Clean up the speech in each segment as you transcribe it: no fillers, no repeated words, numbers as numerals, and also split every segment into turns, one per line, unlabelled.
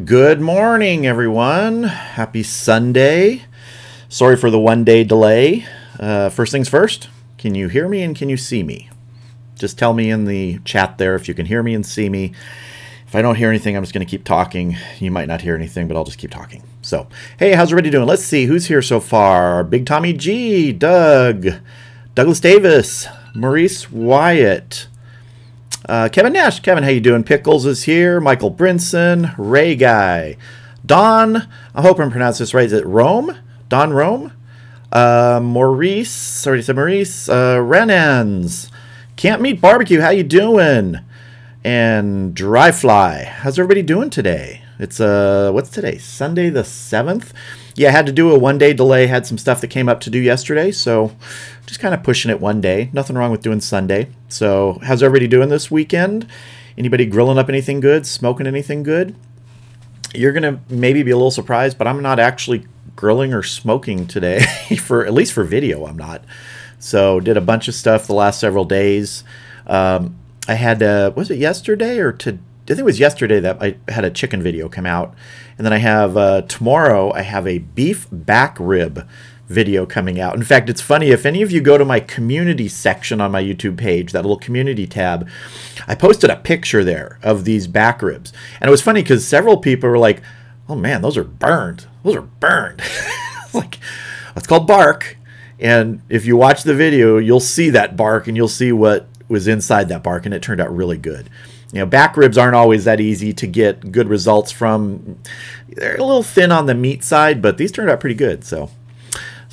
Good morning, everyone. Happy Sunday. Sorry for the one-day delay. First things first, can you hear me and can you see me? Just tell me in the chat there if you can hear me and see me. If I don't hear anything, I'm just going to keep talking. You might not hear anything, but I'll just keep talking. So, hey, how's everybody doing? Let's see who's here so far. Big Tommy G, Doug, Douglas Davis, Maurice Wyatt, Kevin Nash. Kevin, how you doing? Pickles is here. Michael Brinson. Ray Guy. Don, I hope I'm pronouncing this right. Is it Rome? Don Rome? Maurice. Sorry to say Maurice. Renans. Can't Meet Barbecue. How you doing? And Dry Fly. How's everybody doing today? It's, what's today? Sunday the 7th? Yeah, I had to do a one-day delay. Had some stuff that came up to do yesterday, so just kind of pushing it one day. Nothing wrong with doing Sunday. So how's everybody doing this weekend? Anybody grilling up anything good? Smoking anything good? You're going to maybe be a little surprised, but I'm not actually grilling or smoking today. For at least for video, I'm not. So did a bunch of stuff the last several days. I had, was it yesterday or today? I think it was yesterday that I had a chicken video come out. And then I have, tomorrow, I have a beef back rib video coming out. In fact, it's funny, if any of you go to my community section on my YouTube page, that little community tab, I posted a picture there of these back ribs. And it was funny because several people were like, oh man, those are burned. Those are burned. Like, it's called bark. And if you watch the video, you'll see that bark and you'll see what was inside that bark. And it turned out really good. You know, back ribs aren't always that easy to get good results from. They're a little thin on the meat side, but these turned out pretty good. So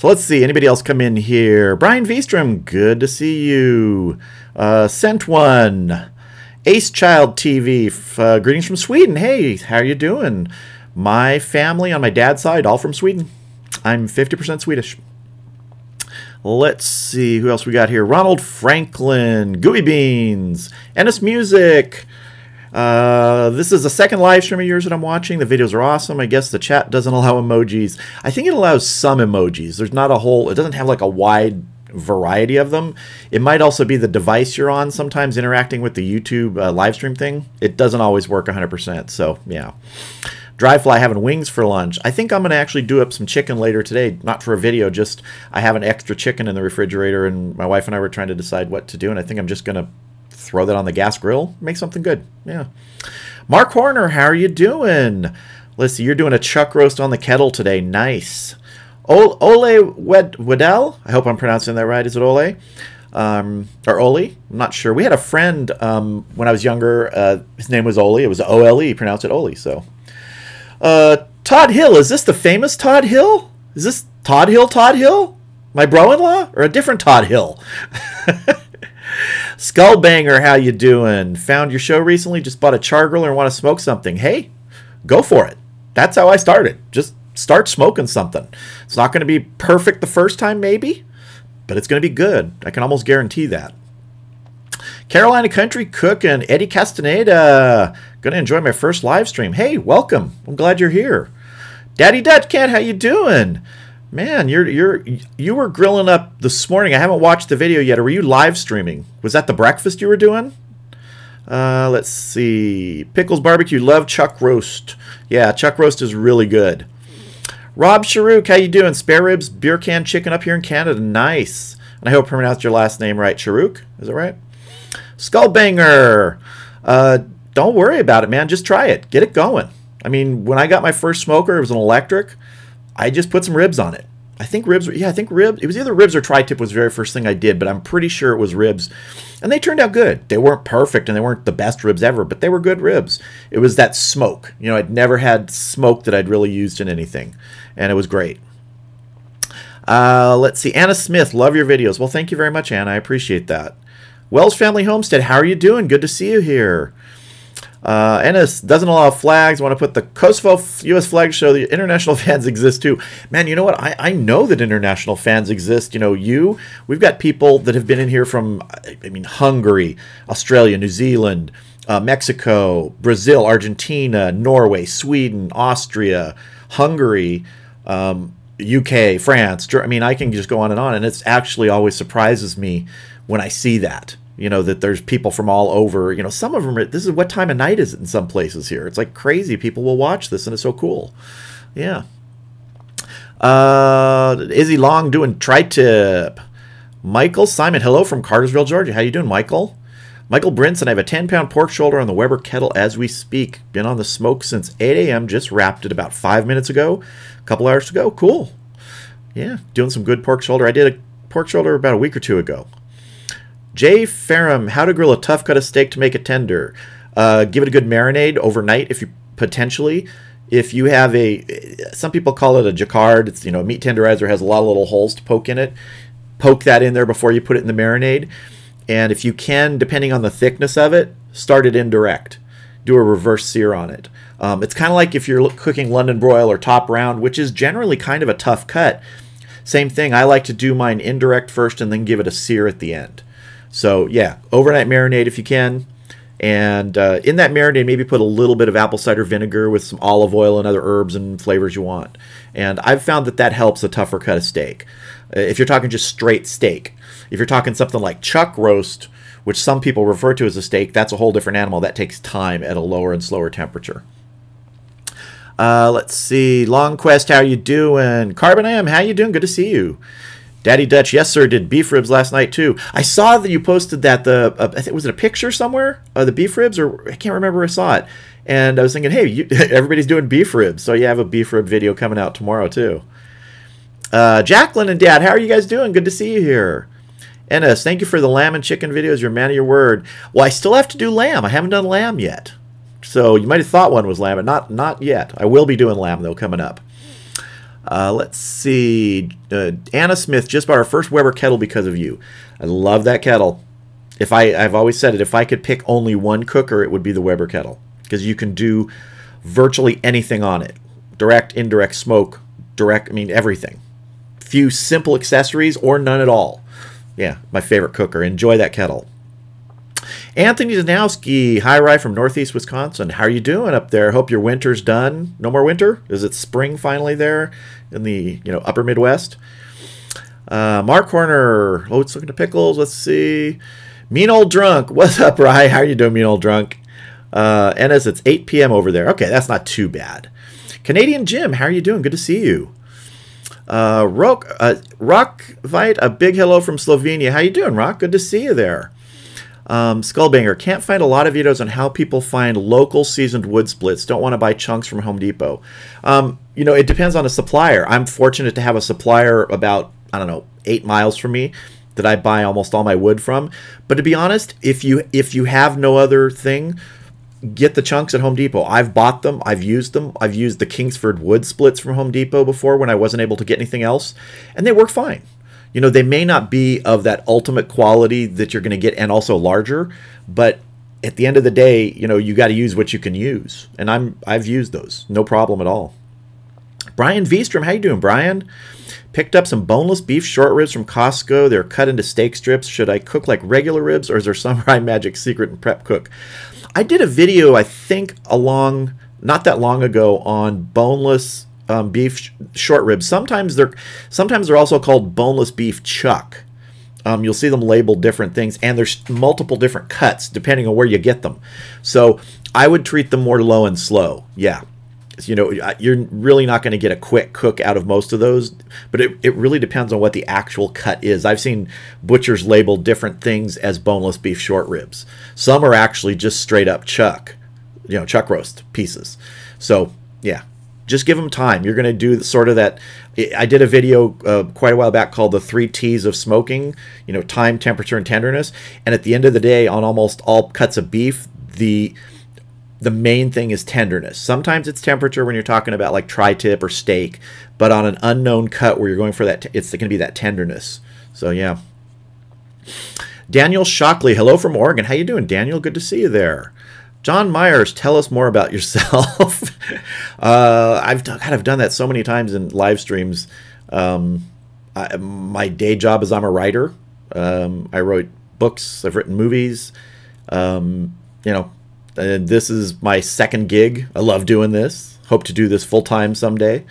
let's see. Anybody else come in here? Brian Vstrom, good to see you. Sent one. Ace Child TV, greetings from Sweden. Hey, how are you doing? My family on my dad's side, all from Sweden. I'm 50% Swedish. Let's see who else we got here. Ronald Franklin, Gooey Beans, Ennis Music. This is the second live stream of yours that I'm watching. The videos are awesome. I guess the chat doesn't allow emojis. I think it allows some emojis. There's not a whole, it doesn't have like a wide variety of them. It might also be the device you're on sometimes interacting with the YouTube live stream thing. It doesn't always work 100%. So yeah. Dry Fly having wings for lunch. I think I'm going to actually do up some chicken later today. Not for a video, just I have an extra chicken in the refrigerator and my wife and I were trying to decide what to do. And I think I'm just going to throw that on the gas grill, make something good. Yeah. Mark Horner, how are you doing? Let's see, you're doing a chuck roast on the kettle today. Nice. Ole Wedell? I hope I'm pronouncing that right. Is it Ole? Or Oli? I'm not sure. We had a friend when I was younger. His name was Oli. It was O-L-E. Pronounced it Oli, so. Todd Hill, is this the famous Todd Hill? Is this Todd Hill? My bro-in-law? Or a different Todd Hill? Skullbanger, how you doing? Found your show recently, just bought a char griller and want to smoke something. Hey, go for it. That's how I started. Just start smoking something. It's not going to be perfect the first time, maybe, but it's going to be good. I can almost guarantee that. Carolina Country Cook and Eddie Castaneda. Gonna enjoy my first live stream. Hey, welcome. I'm glad you're here. Daddy Dutch Cat, how you doing? Man, you were grilling up this morning. I haven't watched the video yet. Or were you live streaming? Was that the breakfast you were doing? Let's see. Pickles Barbecue. Love chuck roast. Yeah, chuck roast is really good. Rob Sharuk, how you doing? Spare ribs, beer can chicken up here in Canada. Nice. And I hope I pronounced your last name right. Sharuk, is it right? Skullbanger. Don't worry about it, man. Just try it. Get it going. I mean, when I got my first smoker, it was an electric. I just put some ribs on it. I think ribs. Yeah, I think ribs. It was either ribs or tri-tip was the very first thing I did, but I'm pretty sure it was ribs. And they turned out good. They weren't perfect and they weren't the best ribs ever, but they were good ribs. It was that smoke. You know, I'd never had smoke that I'd really used in anything, and it was great. Let's see. Anna Smith, love your videos. Well, thank you very much, Anna. I appreciate that. Wells Family Homestead, how are you doing? Good to see you here. Ennis doesn't allow flags. Want to put the Kosovo U.S. flag, show the international fans exist too. Man, you know what? I know that international fans exist. You know, we've got people that have been in here from, I mean, Hungary, Australia, New Zealand, Mexico, Brazil, Argentina, Norway, Sweden, Austria, Hungary, UK, France. I mean, I can just go on, and it actually always surprises me when I see that. You know, that there's people from all over. You know, some of them, this is what time of night is it in some places here. It's like crazy. People will watch this, and it's so cool. Yeah. Izzy Long doing tri-tip. Michael Simon, hello from Cartersville, Georgia. How you doing, Michael? Michael Brinson, I have a 10-pound pork shoulder on the Weber kettle as we speak. Been on the smoke since 8 a.m. Just wrapped it about 5 minutes ago. A couple hours to go. Cool. Yeah, doing some good pork shoulder. I did a pork shoulder about a week or two ago. Jay Ferrum, how to grill a tough cut of steak to make it tender. Give it a good marinade overnight if you potentially. If you have some people call it a jacquard. It's, you know, meat tenderizer has a lot of little holes to poke in it. Poke that in there before you put it in the marinade. And if you can, depending on the thickness of it, start it indirect. Do a reverse sear on it. It's kind of like if you're cooking London broil or top round, which is generally kind of a tough cut. Same thing. I like to do mine indirect first and then give it a sear at the end. So yeah, overnight marinade if you can. And in that marinade, maybe put a little bit of apple cider vinegar with some olive oil and other herbs and flavors you want. And I've found that that helps a tougher cut of steak. If you're talking just straight steak. If you're talking something like chuck roast, which some people refer to as a steak, that's a whole different animal. That takes time at a lower and slower temperature. Let's see. Long Quest, how you doing? Carbon Am, how you doing? Good to see you. Daddy Dutch, yes sir, did beef ribs last night too. I saw that you posted that, I think, was it a picture somewhere? The beef ribs, or I can't remember where I saw it. And I was thinking, hey, everybody's doing beef ribs. So you have a beef rib video coming out tomorrow too. Jacqueline and Dad, how are you guys doing? Good to see you here. Ennis, thank you for the lamb and chicken videos. You're a man of your word. Well, I still have to do lamb. I haven't done lamb yet. So you might have thought one was lamb, but not yet. I will be doing lamb, though, coming up. Let's see. Anna Smith just bought our first Weber kettle because of you. I love that kettle. I've always said it, if I could pick only one cooker, it would be the Weber kettle. Because you can do virtually anything on it. Direct, indirect, smoke, direct, I mean, everything. Few simple accessories or none at all. Yeah, my favorite cooker. Enjoy that kettle. Anthony Zanowski, hi Rye from Northeast Wisconsin. How are you doing up there? Hope your winter's done. No more winter? Is it spring finally there in the upper Midwest? Mark Horner, oh, it's looking to pickles. Let's see. Mean Old Drunk. What's up, Rye? How are you doing, Mean Old Drunk? Ennis, it's 8 p.m. over there. Okay, that's not too bad. Canadian Jim, how are you doing? Good to see you. Rockvite, a big hello from Slovenia. How you doing, Rock? Good to see you there. Skullbanger, can't find a lot of videos on how people find local seasoned wood splits. Don't want to buy chunks from Home Depot. It depends on a supplier. I'm fortunate to have a supplier about, 8 miles from me that I buy almost all my wood from. But to be honest, if you have no other thing, get the chunks at Home Depot. I've bought them. I've used them. I've used the Kingsford wood splits from Home Depot before when I wasn't able to get anything else, and they work fine. They may not be of that ultimate quality that you're going to get and also larger, but at the end of the day, you got to use what you can use. And I've used those. No problem at all. Brian Vstrom, how you doing, Brian? Picked up some boneless beef short ribs from Costco. They're cut into steak strips. Should I cook like regular ribs, or is there Samurai Magic secret and prep cook? I did a video, I think, not that long ago on boneless beef short ribs. Sometimes they're also called boneless beef chuck. You'll see them labeled different things, and there's multiple different cuts depending on where you get them. So I would treat them more low and slow. Yeah, you're really not going to get a quick cook out of most of those, but it really depends on what the actual cut is. I've seen butchers label different things as boneless beef short ribs. Some are actually just straight up chuck roast pieces. So yeah, just give them time. You're going to do sort of that. I did a video quite a while back called the 3 T's of smoking, time, temperature, and tenderness. And at the end of the day, on almost all cuts of beef, the main thing is tenderness. Sometimes it's temperature when you're talking about like tri-tip or steak, but on an unknown cut where you're going for that, it's going to be that tenderness. So yeah. Daniel Shockley, hello from Oregon. How you doing, Daniel? Good to see you there. John Myers, tell us more about yourself. I've done that so many times in live streams. My day job is I'm a writer. I wrote books. I've written movies. And this is my second gig. I love doing this. Hope to do this full time someday.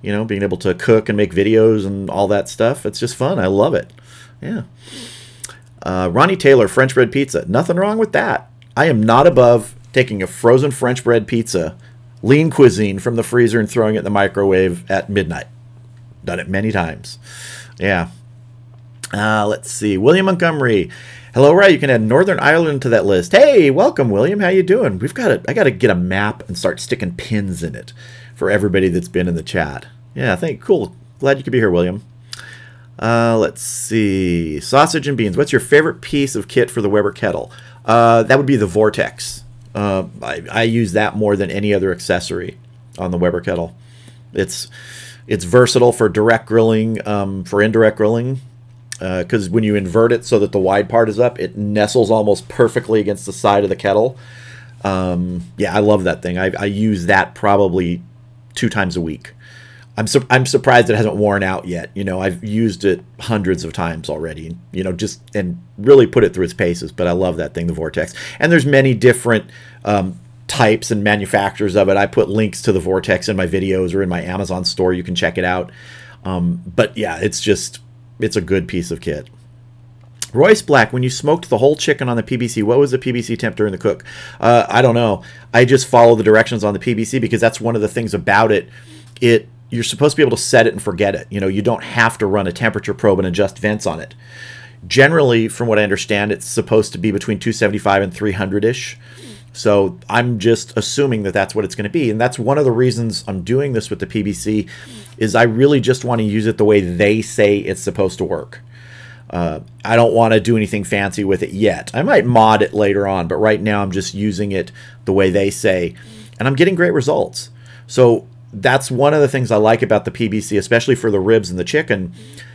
Being able to cook and make videos and all that stuff. It's just fun. I love it. Yeah. Ronnie Taylor, French bread pizza. Nothing wrong with that. I am not above taking a frozen French bread pizza, lean cuisine from the freezer and throwing it in the microwave at midnight. Done it many times. Yeah. Let's see. William Montgomery. Hello, Ray. You can add Northern Ireland to that list. Hey, welcome, William. How you doing? I got to get a map and start sticking pins in it for everybody that's been in the chat. Yeah, cool. Glad you could be here, William. Let's see. Sausage and beans. What's your favorite piece of kit for the Weber kettle? That would be the Vortex. I use that more than any other accessory on the Weber kettle. It's versatile for direct grilling, for indirect grilling, because when you invert it so that the wide part is up, it nestles almost perfectly against the side of the kettle. Yeah, I love that thing. I use that probably 2 times a week. I'm surprised it hasn't worn out yet. You know, I've used it hundreds of times already, you know, and really put it through its paces. But I love that thing, the Vortex. And there's many different types and manufacturers of it. I put links to the Vortex in my videos or in my Amazon store. You can check it out. But yeah, it's a good piece of kit. Royce Black, when you smoked the whole chicken on the PBC, what was the PBC temp during the cook? I don't know. I just follow the directions on the PBC because that's one of the things about it. You're supposed to be able to set it and forget it. You know, you don't have to run a temperature probe and adjust vents on it. Generally, from what I understand, it's supposed to be between 275 and 300-ish. So I'm just assuming that that's what it's going to be. And that's one of the reasons I'm doing this with the PBC is I really just want to use it the way they say it's supposed to work. I don't want to do anything fancy with it yet. I might mod it later on, but right now I'm just using it the way they say. And I'm getting great results. So that's one of the things I like about the PBC, especially for the ribs and the chicken,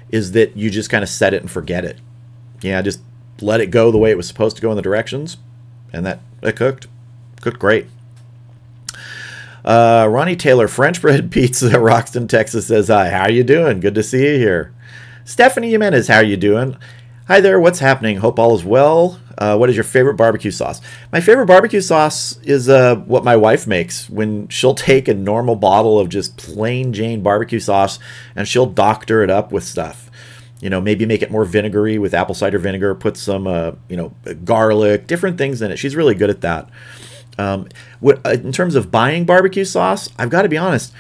is that you just kind of set it and forget it. Yeah, just let it go the way it was supposed to go in the directions, and it cooked great. Ronnie Taylor, French bread pizza, Roxton, Texas says hi. How are you doing? Good to see you here. Stephanie Jimenez, how are you doing? Hi there, what's happening? Hope all is well. What is your favorite barbecue sauce? My favorite barbecue sauce is what my wife makes. When she'll take a normal bottle of just plain Jane barbecue sauce and she'll doctor it up with stuff. You know, maybe make it more vinegary with apple cider vinegar, put some, you know, garlic, different things in it. She's really good at that. In terms of buying barbecue sauce, I've got to be honest,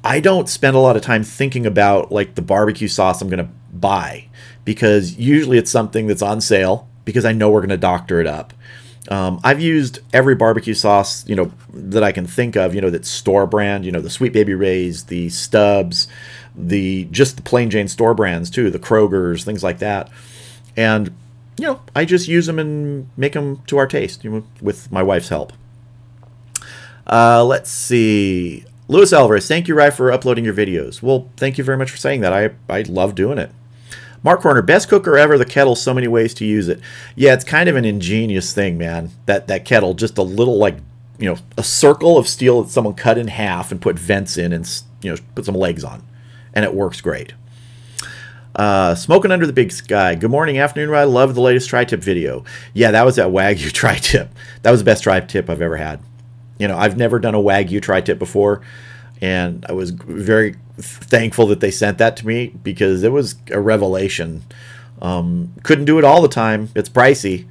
I don't spend a lot of time thinking about like the barbecue sauce I'm going to buy, because usually it's something that's on sale because I know we're going to doctor it up. I've used every barbecue sauce, you know, that I can think of, you know, that's store brand, you know, the Sweet Baby Ray's, the Stubbs, just the plain Jane store brands too, the Kroger's, things like that. And, you know, I just use them and make them to our taste, you know, with my wife's help. Let's see. Louis Alvarez, thank you, Ry, for uploading your videos. Well, thank you very much for saying that. I love doing it. Mark Horner, best cooker ever, the kettle, so many ways to use it. Yeah, it's kind of an ingenious thing, man. That kettle, just a little, like, you know, a circle of steel that someone cut in half and put vents in and, you know, put some legs on. And it works great. Smoking Under the Big Sky. Good morning, afternoon, Ry. Love the latest tri-tip video. Yeah, that was that Wagyu tri-tip. That was the best tri-tip I've ever had. You know, I've never done a Wagyu tri-tip before, and I was very thankful that they sent that to me because it was a revelation. Couldn't do it all the time. It's pricey,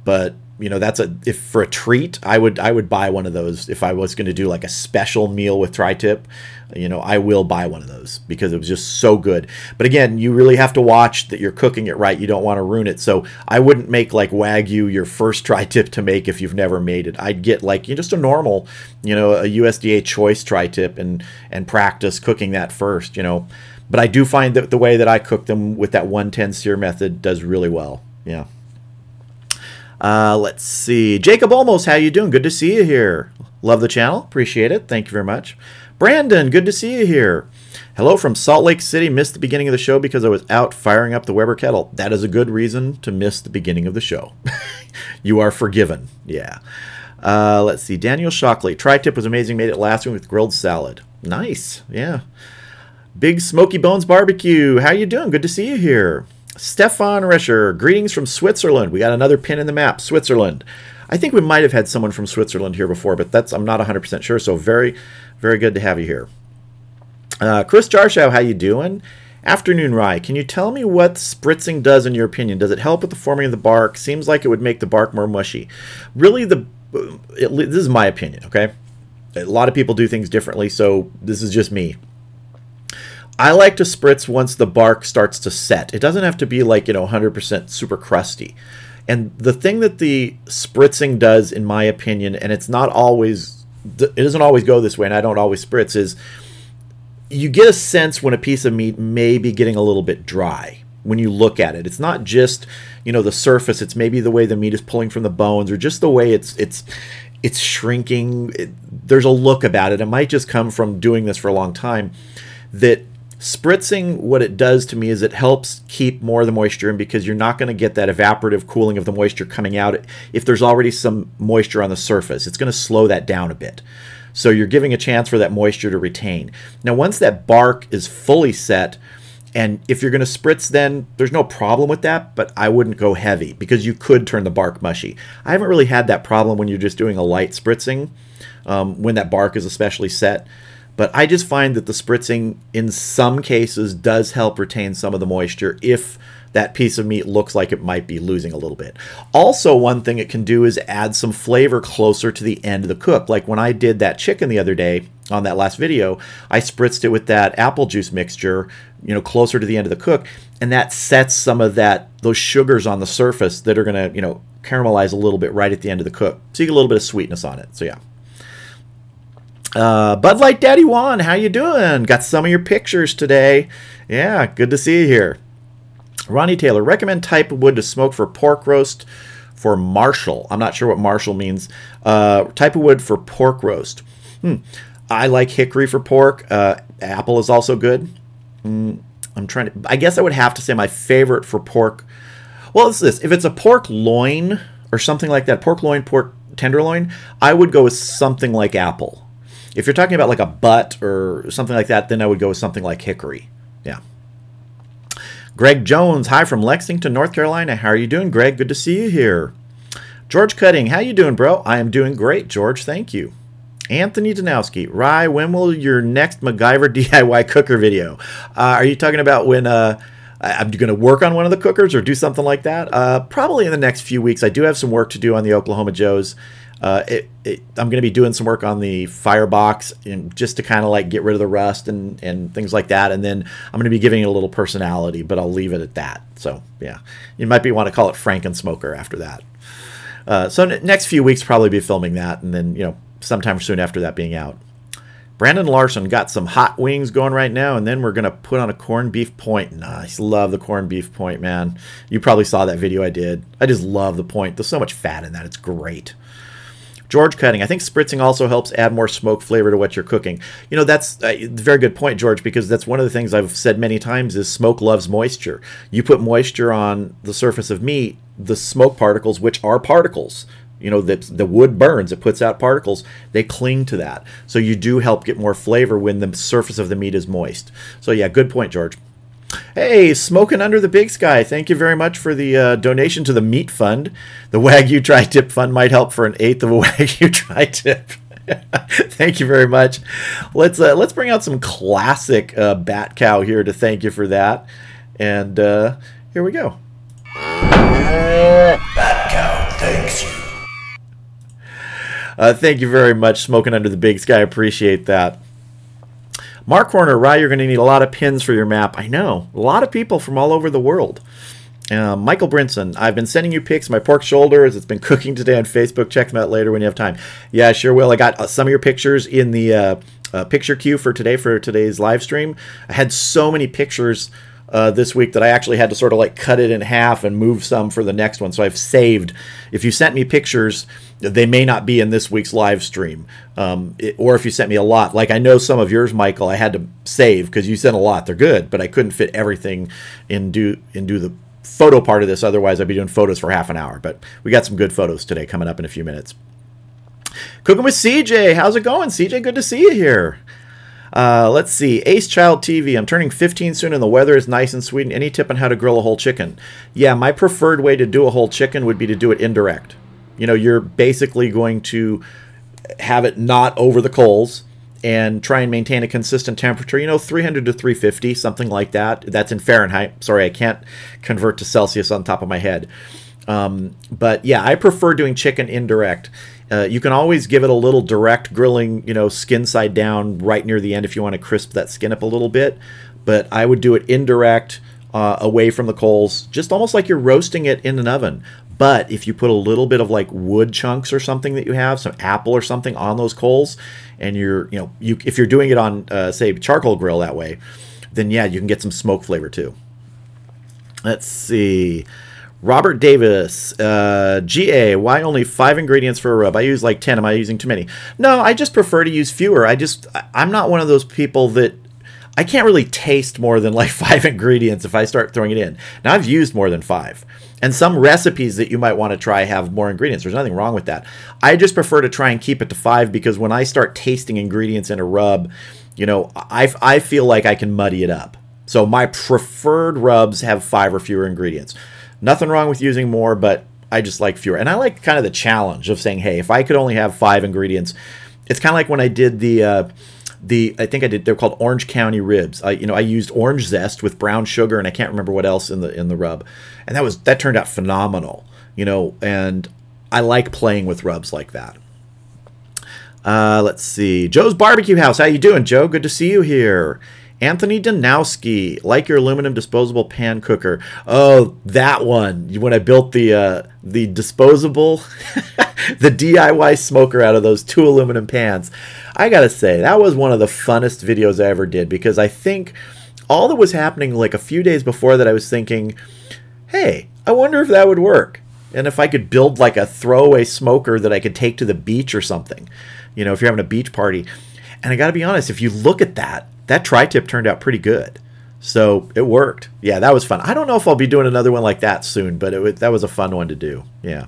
but you know, if for a treat, I would buy one of those if I was going to do like a special meal with tri-tip. You know, I will buy one of those because it was just so good. But again, you really have to watch that you're cooking it right. You don't want to ruin it. So I wouldn't make like Wagyu your first tri-tip to make if you've never made it. I'd get like just a normal, you know, a USDA choice tri-tip and practice cooking that first, you know. But I do find that the way that I cook them with that 110 sear method does really well. Yeah. Let's see. Jacob Olmos, how you doing? Good to see you here. Love the channel. Appreciate it. Thank you very much. Brandon, good to see you here. Hello from Salt Lake City. Missed the beginning of the show because I was out firing up the Weber kettle. That is a good reason to miss the beginning of the show. You are forgiven. Yeah. Let's see. Daniel Shockley. Tri-tip was amazing. Made it last week with grilled salad. Nice. Yeah. Big Smoky Bones Barbecue. How you doing? Good to see you here. Stefan Rescher. Greetings from Switzerland. We got another pin in the map. Switzerland. I think we might have had someone from Switzerland here before, but I'm not 100% sure. So very, very good to have you here. Chris Jarshow, how you doing? Afternoon Rye, can you tell me what spritzing does in your opinion? Does it help with the forming of the bark? Seems like it would make the bark more mushy. Really, this is my opinion, okay? A lot of people do things differently, so this is just me. I like to spritz once the bark starts to set. It doesn't have to be like, 100% super crusty. And the thing that the spritzing does, in my opinion, and it doesn't always go this way, and I don't always spritz, is you get a sense when a piece of meat may be getting a little bit dry when you look at it. It's not just, the surface. It's maybe the way the meat is pulling from the bones, or just the way it's shrinking. There's a look about it. It might just come from doing this for a long time. That spritzing, what it does to me is it helps keep more of the moisture in, because you're not going to get that evaporative cooling of the moisture coming out if there's already some moisture on the surface. It's going to slow that down a bit. So you're giving a chance for that moisture to retain. Now, once that bark is fully set, and if you're going to spritz, then there's no problem with that, but I wouldn't go heavy, because you could turn the bark mushy. I haven't really had that problem when you're just doing a light spritzing, when that bark is especially set. But I just find that the spritzing, in some cases, does help retain some of the moisture if that piece of meat looks like it might be losing a little bit. Also, one thing it can do is add some flavor closer to the end of the cook. Like when I did that chicken the other day on that last video, I spritzed it with that apple juice mixture, closer to the end of the cook, and that sets some of those sugars on the surface that are going to, caramelize a little bit right at the end of the cook. So you get a little bit of sweetness on it. So yeah. Bud Light Daddy Juan, how you doing? Got some of your pictures today. Yeah, good to see you here. Ronnie Taylor, recommend type of wood to smoke for pork roast for Marshall. I'm not sure what Marshall means. Type of wood for pork roast. I like hickory for pork. Apple is also good. I guess I would have to say my favorite for pork. Well, it's this. If it's a pork loin or something like that, pork loin, pork tenderloin, I would go with something like apple. If you're talking about like a butt or something like that, then I would go with something like hickory. Yeah. Greg Jones, hi from Lexington, North Carolina. How are you doing, Greg? Good to see you here. George Cutting, how you doing, bro? I am doing great, George. Thank you. Anthony Danowski, Rye, when will your next MacGyver DIY cooker video? Are you talking about when I'm going to work on one of the cookers or do something like that? Probably in the next few weeks. I do have some work to do on the Oklahoma Joes. I'm going to be doing some work on the firebox, just to kind of like get rid of the rust and things like that. And then I'm going to be giving it a little personality, but I'll leave it at that. So yeah, you might want to call it Frankensmoker after that. So next few weeks probably be filming that, and then sometime soon after that being out. Brandon Larson, got some hot wings going right now, and then we're going to put on a corned beef point. Nice. Love the corned beef point, man. You probably saw that video I did. I just love the point. There's so much fat in that. It's great. George Cutting, I think spritzing also helps add more smoke flavor to what you're cooking. That's a very good point, George, because that's one of the things I've said many times is smoke loves moisture. You put moisture on the surface of meat, the smoke particles, which are particles, the wood burns, it puts out particles, they cling to that. So you do help get more flavor when the surface of the meat is moist. So yeah, good point, George. Hey, Smoking Under the Big Sky, thank you very much for the donation to the Meat Fund. The Wagyu Tri-Tip Fund might help for 1/8 of a Wagyu Tri-Tip. Thank you very much. Let's bring out some classic Bat Cow here to thank you for that. And here we go. Bat Cow thanks you. Thank you very much, Smoking Under the Big Sky. I appreciate that. Mark Horner, Rye, you're going to need a lot of pins for your map. I know. A lot of people from all over the world. Michael Brinson, I've been sending you pics of my pork shoulder as it's been cooking today on Facebook. Check them out later when you have time. Yeah, I sure will. I got some of your pictures in the picture queue for today's live stream. I had so many pictures this week that I actually had to sort of like cut it in half and move some for the next one. So I've saved. If you sent me pictures, they may not be in this week's live stream. Or if you sent me a lot, like I know some of yours, Michael, I had to save because you sent a lot. They're good, but I couldn't fit everything and do the photo part of this. Otherwise, I'd be doing photos for half an hour. But we got some good photos today coming up in a few minutes. Cooking with CJ. How's it going, CJ? Good to see you here. Let's see. Ace Child TV. I'm turning 15 soon and the weather is nice in Sweden. Any tip on how to grill a whole chicken? Yeah, my preferred way to do a whole chicken would be to do it indirect. You're basically going to have it not over the coals, and try and maintain a consistent temperature, you know, 300 to 350, something like that. That's in Fahrenheit. Sorry, I can't convert to Celsius on top of my head. But yeah, I prefer doing chicken indirect. You can always give it a little direct grilling, you know, skin side down right near the end if you want to crisp that skin up a little bit. But I would do it indirect, away from the coals, just almost like you're roasting it in an oven. But if you put a little bit of like wood chunks or something that you have, some apple or something on those coals, and if you're doing it on, say, charcoal grill that way, then yeah, you can get some smoke flavor too. Let's see. Robert Davis, GA, why only 5 ingredients for a rub? I use like 10. Am I using too many? No, I just prefer to use fewer. I'm not one of those people that, I can't really taste more than like 5 ingredients if I start throwing it in. Now, I've used more than 5. And some recipes that you might want to try have more ingredients. There's nothing wrong with that. I just prefer to try and keep it to 5 because when I start tasting ingredients in a rub, you know, I feel like I can muddy it up. So my preferred rubs have 5 or fewer ingredients. Nothing wrong with using more, but I just like fewer. And I like kind of the challenge of saying, hey, if I could only have 5 ingredients, it's kind of like when I did they're called Orange County ribs. I used orange zest with brown sugar, and I can't remember what else in the rub, and that turned out phenomenal. You know, and I like playing with rubs like that. Let's see, Joe's Barbecue House. How you doing, Joe? Good to see you here. Anthony Danowski, like your aluminum disposable pan cooker. Oh, that one. When I built the disposable, the DIY smoker out of those 2 aluminum pans. I gotta say, that was one of the funnest videos I ever did, because I think all that was happening like a few days before that, I was thinking, hey, I wonder if that would work. And if I could build like a throwaway smoker that I could take to the beach or something, you know, if you're having a beach party. And I gotta be honest, if you look at that tri-tip turned out pretty good. So it worked. Yeah, that was fun. I don't know if I'll be doing another one like that soon, but that was a fun one to do. Yeah.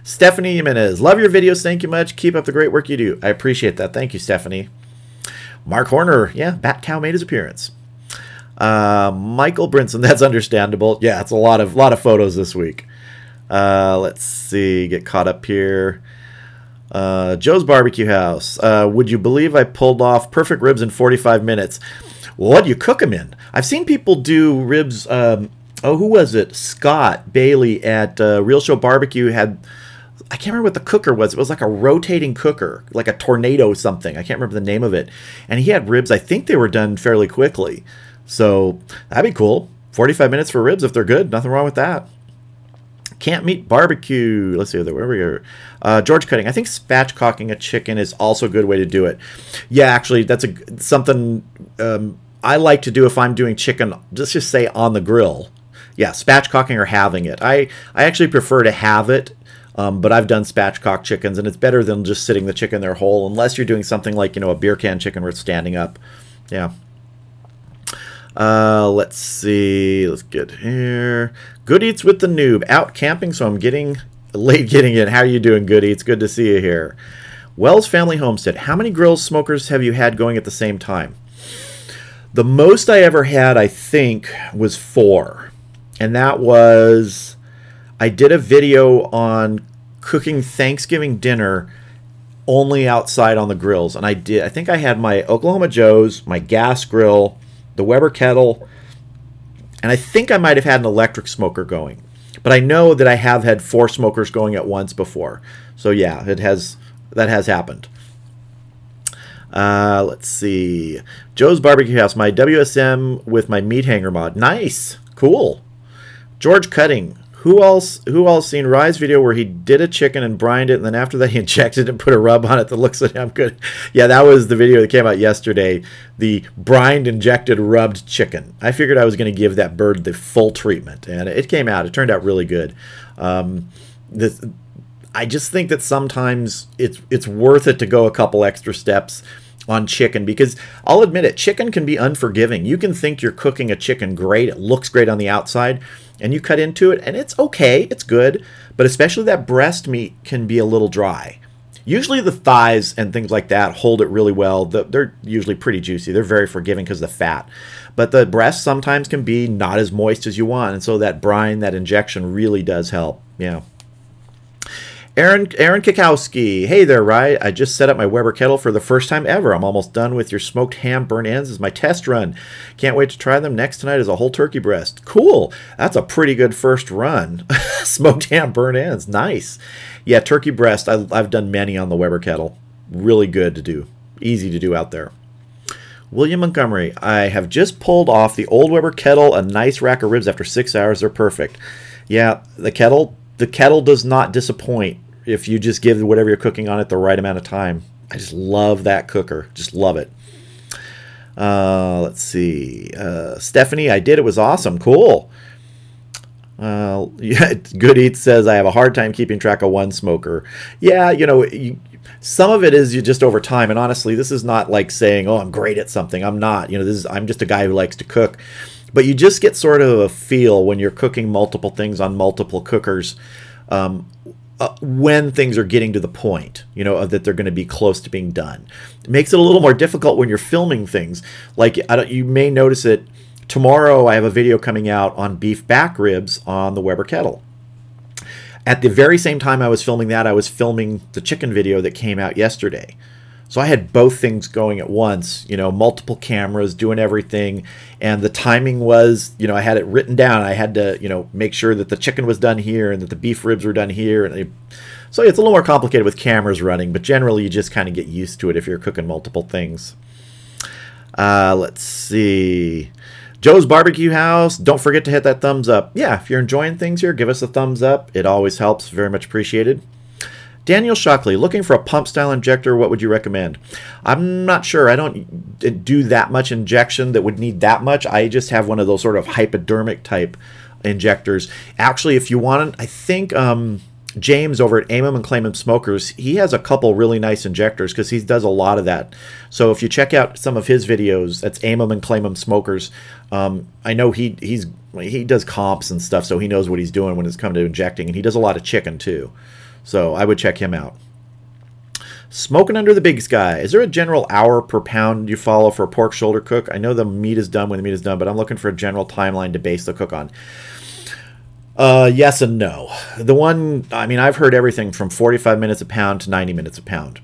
Stephanie Jimenez, love your videos. Thank you much. Keep up the great work you do. I appreciate that. Thank you, Stephanie. Mark Horner, yeah, Bat Cow made his appearance. Michael Brinson, that's understandable. Yeah, it's a lot of photos this week. Let's see, get caught up here. Joe's Barbecue House. Would you believe I pulled off perfect ribs in 45 minutes? Well, what do you cook them in? I've seen people do ribs. Who was it? Scott Bailey at Real Show Barbecue had, I can't remember what the cooker was. It was like a rotating cooker, like a tornado something. I can't remember the name of it. And he had ribs. I think they were done fairly quickly. So that'd be cool. 45 minutes for ribs if they're good. Nothing wrong with that. Can't Meat Barbecue. Let's see, where we go. George Cutting. I think spatchcocking a chicken is also a good way to do it. Yeah, actually, that's something I like to do if I'm doing chicken, let's just say on the grill. Yeah, spatchcocking or halving it. I actually prefer to halve it, but I've done spatchcock chickens, and it's better than just sitting the chicken there whole, unless you're doing something like, you know, a beer can chicken where it's standing up. Yeah. Let's see. Let's get here. Good Eats with the Noob. Out camping, so I'm getting in. How are you doing, Good Eats? Good to see you here. Wells Family Homestead. How many grills, smokers have you had going at the same time? The most I ever had, I think, was 4. And that was, I did a video on cooking Thanksgiving dinner only outside on the grills. And I think I had my Oklahoma Joe's, my gas grill, the Weber kettle, and I think I might have had an electric smoker going. But I know that I have had 4 smokers going at once before. So yeah, that has happened. Let's see. Joe's Barbecue House, my WSM with my meat hanger mod. Nice. Cool. George Cutting. Who else seen Rye's video where he did a chicken and brined it, and then after that he injected it and put a rub on it that looks like I'm good? Yeah, that was the video that came out yesterday. The brined, injected, rubbed chicken. I figured I was going to give that bird the full treatment, and it came out. It turned out really good. I just think that sometimes it's worth it to go a couple extra steps on chicken, because I'll admit it, chicken can be unforgiving. You can think you're cooking a chicken great, it looks great on the outside, and you cut into it and it's okay, it's good, but especially that breast meat can be a little dry. Usually the thighs and things like that hold it really well. They're usually pretty juicy. They're very forgiving because of the fat. But the breast sometimes can be not as moist as you want, and so that brine, that injection really does help. Yeah. Aaron Kikowski. Hey there, Rye. I just set up my Weber kettle for the first time ever. I'm almost done with your smoked ham burnt ends as my test run. Can't wait to try them. Next tonight is a whole turkey breast. Cool. That's a pretty good first run. Smoked ham burnt ends. Nice. Yeah, turkey breast. I've done many on the Weber kettle. Really good to do. Easy to do out there. William Montgomery. I have just pulled off the old Weber kettle, a nice rack of ribs after 6 hours. They're perfect. Yeah, the kettle does not disappoint if you just give whatever you're cooking on it the right amount of time. I just love that cooker. Just love it. Let's see. Stephanie, I did. It was awesome. Cool. Yeah, Good Eats says, I have a hard time keeping track of one smoker. Yeah, some of it is you just over time. And honestly, this is not like saying, oh, I'm great at something. I'm not. I'm just a guy who likes to cook. But you just get sort of a feel when you're cooking multiple things on multiple cookers when things are getting to the point, that they're going to be close to being done. It makes it a little more difficult when you're filming things. Like, you may notice it, tomorrow I have a video coming out on beef back ribs on the Weber kettle. At the very same time I was filming that, I was filming the chicken video that came out yesterday. So I had both things going at once, multiple cameras doing everything. And the timing was, I had it written down. I had to, make sure that the chicken was done here and that the beef ribs were done here. So it's a little more complicated with cameras running, but generally you just kind of get used to it if you're cooking multiple things. Let's see. Joe's Barbecue House. Don't forget to hit that thumbs up. Yeah, if you're enjoying things here, give us a thumbs up. It always helps. Very much appreciated. Daniel Shockley, looking for a pump style injector, what would you recommend? I'm not sure. I don't do that much injection that would need that much. I just have one of those sort of hypodermic type injectors. Actually, if you want, I think James over at Amom and Claimom Smokers, he has a couple really nice injectors because he does a lot of that. So if you check out some of his videos, that's Amom and Claimom Smokers. I know he does comps and stuff, so he knows what he's doing when it's come to injecting, and he does a lot of chicken too. So I would check him out. Smoking Under the Big Sky. Is there a general hour per pound you follow for a pork shoulder cook? I know the meat is done when the meat is done, but I'm looking for a general timeline to base the cook on. Yes and no. I've heard everything from 45 minutes a pound to 90 minutes a pound.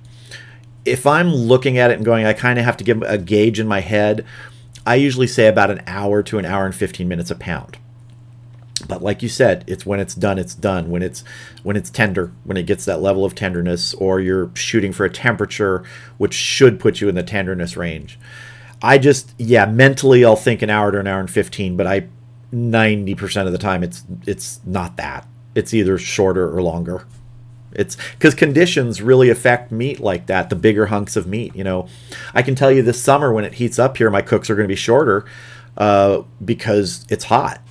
If I'm looking at it and going, I kind of have to give a gauge in my head, I usually say about an hour to an hour and 15 minutes a pound. But like you said, it's when it's done, it's done. When it's tender, when it gets that level of tenderness, or you're shooting for a temperature which should put you in the tenderness range. Mentally I'll think an hour to an hour and 15, but 90% of the time it's not that. It's either shorter or longer. It's because conditions really affect meat like that, the bigger hunks of meat. I can tell you this summer when it heats up here, my cooks are going to be shorter because it's hot.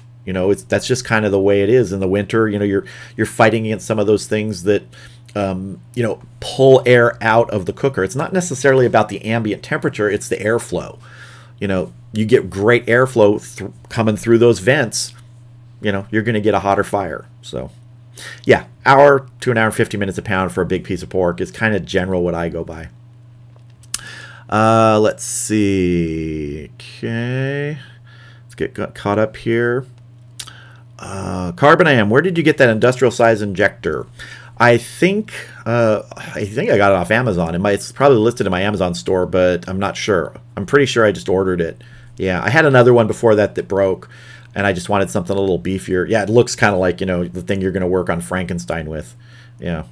That's just kind of the way it is in the winter. You're fighting against some of those things that pull air out of the cooker. It's not necessarily about the ambient temperature, it's the airflow. You get great airflow coming through those vents, you're going to get a hotter fire. So yeah, hour to an hour and 50 minutes a pound for a big piece of pork is kind of general what I go by. Let's see. Okay, let's get caught up here. Carbon IM, where did you get that industrial size injector? I think I got it off Amazon. It's probably listed in my Amazon store, but I'm not sure. I'm pretty sure I just ordered it. Yeah, I had another one before that broke, and I just wanted something a little beefier. Yeah, it looks kind of like, the thing you're going to work on Frankenstein with. Yeah.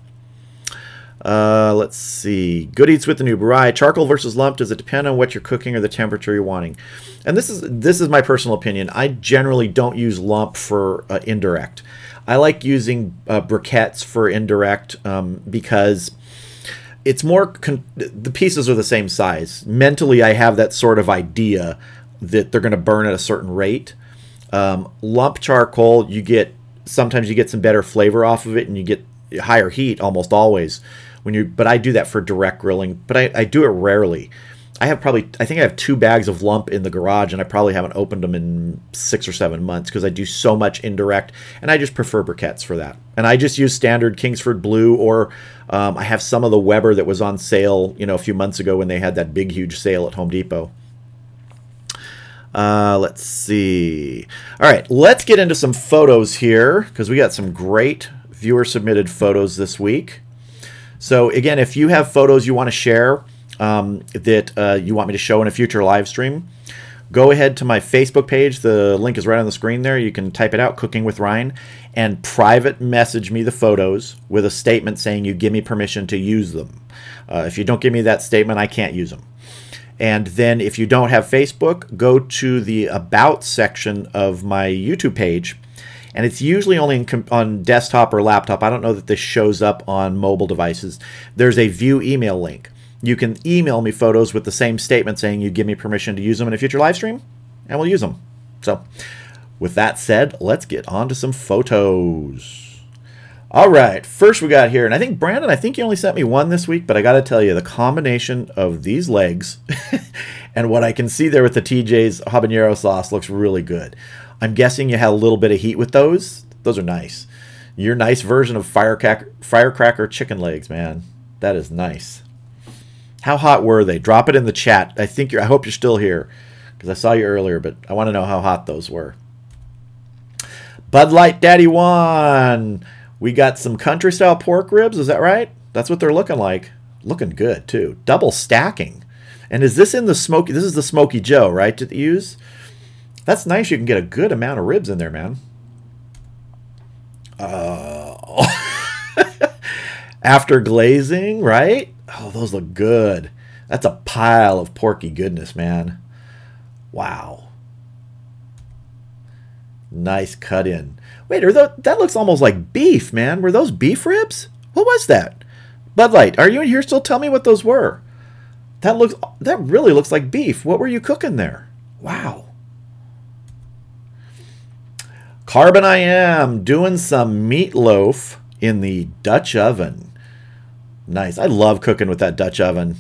Let's see. Good Eats with the Noob. Right. Charcoal versus lump. Does it depend on what you're cooking or the temperature you're wanting? And this is my personal opinion. I generally don't use lump for indirect. I like using briquettes for indirect because it's more the pieces are the same size. Mentally, I have that sort of idea that they're going to burn at a certain rate. Lump charcoal, sometimes you get some better flavor off of it, and you get higher heat almost always. But I do that for direct grilling, but I do it rarely. I think I have 2 bags of lump in the garage, and I probably haven't opened them in 6 or 7 months because I do so much indirect, and I just prefer briquettes for that. And I just use standard Kingsford Blue, or I have some of the Weber that was on sale, a few months ago when they had that big, huge sale at Home Depot. Let's see. All right, let's get into some photos here because we got some great viewer-submitted photos this week. So again, if you have photos you want to share that you want me to show in a future live stream, go ahead to my Facebook page. The link is right on the screen there. You can type it out, Cooking with Ryan, and private message me the photos with a statement saying you give me permission to use them. If you don't give me that statement, I can't use them. And then if you don't have Facebook, go to the About section of my YouTube page. And it's usually only on desktop or laptop. I don't know that this shows up on mobile devices. There's a view email link. You can email me photos with the same statement saying you give me permission to use them in a future live stream, and we'll use them. So with that said, let's get on to some photos. All right, first we got here, and I think, Brandon, I think you only sent me one this week, but I got to tell you, the combination of these legs and what I can see there with the TJ's habanero sauce looks really good. I'm guessing you had a little bit of heat with those. Those are nice. Your nice version of firecracker chicken legs, man. That is nice. How hot were they? Drop it in the chat. I hope you're still here because I saw you earlier, but I want to know how hot those were. Bud Light Daddy One. We got some country style pork ribs. Is that right? That's what they're looking like. Looking good too. Double stacking. And is this in the smoky? This is the Smoky Joe, right? To use. That's nice. You can get a good amount of ribs in there, man. After glazing, right? Oh, those look good. That's a pile of porky goodness, man. Wow. Nice cut in. Wait, that looks almost like beef, man. Were those beef ribs? What was that? Bud Light, are you in here still? Tell me what those were. That really looks like beef. What were you cooking there? Wow. Carbon I am doing some meatloaf in the Dutch oven. Nice. I love cooking with that Dutch oven.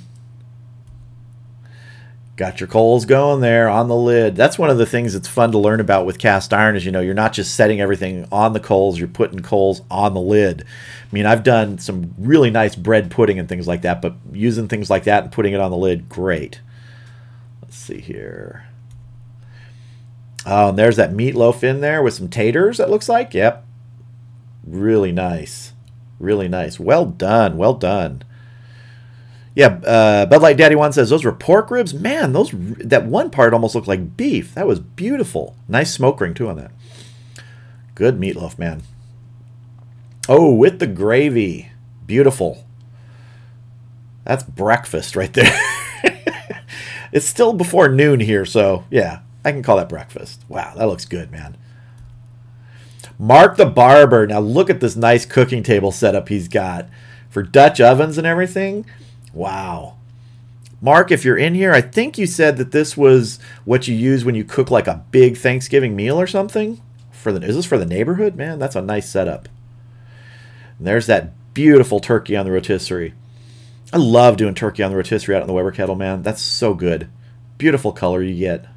Got your coals going there on the lid. That's one of the things that's fun to learn about with cast iron is, you're not just setting everything on the coals, you're putting coals on the lid. I mean, I've done some really nice bread pudding and things like that, but using things like that and putting it on the lid, great. Let's see here. Oh, and there's that meatloaf in there with some taters, it looks like. Yep. Really nice. Really nice. Well done. Well done. Yeah, Bud Light Daddy One says, those were pork ribs? Man, that one part almost looked like beef. That was beautiful. Nice smoke ring, too, on that. Good meatloaf, man. Oh, with the gravy. Beautiful. That's breakfast right there. It's still before noon here, so, yeah. I can call that breakfast. Wow, that looks good, man. Mark the Barber. Now look at this nice cooking table setup he's got for Dutch ovens and everything. Wow. Mark, if you're in here, I think you said that this was what you use when you cook like a big Thanksgiving meal or something. Is this for the neighborhood? Man, that's a nice setup. And there's that beautiful turkey on the rotisserie. I love doing turkey on the rotisserie out in the Weber kettle, man. That's so good. Beautiful color you get.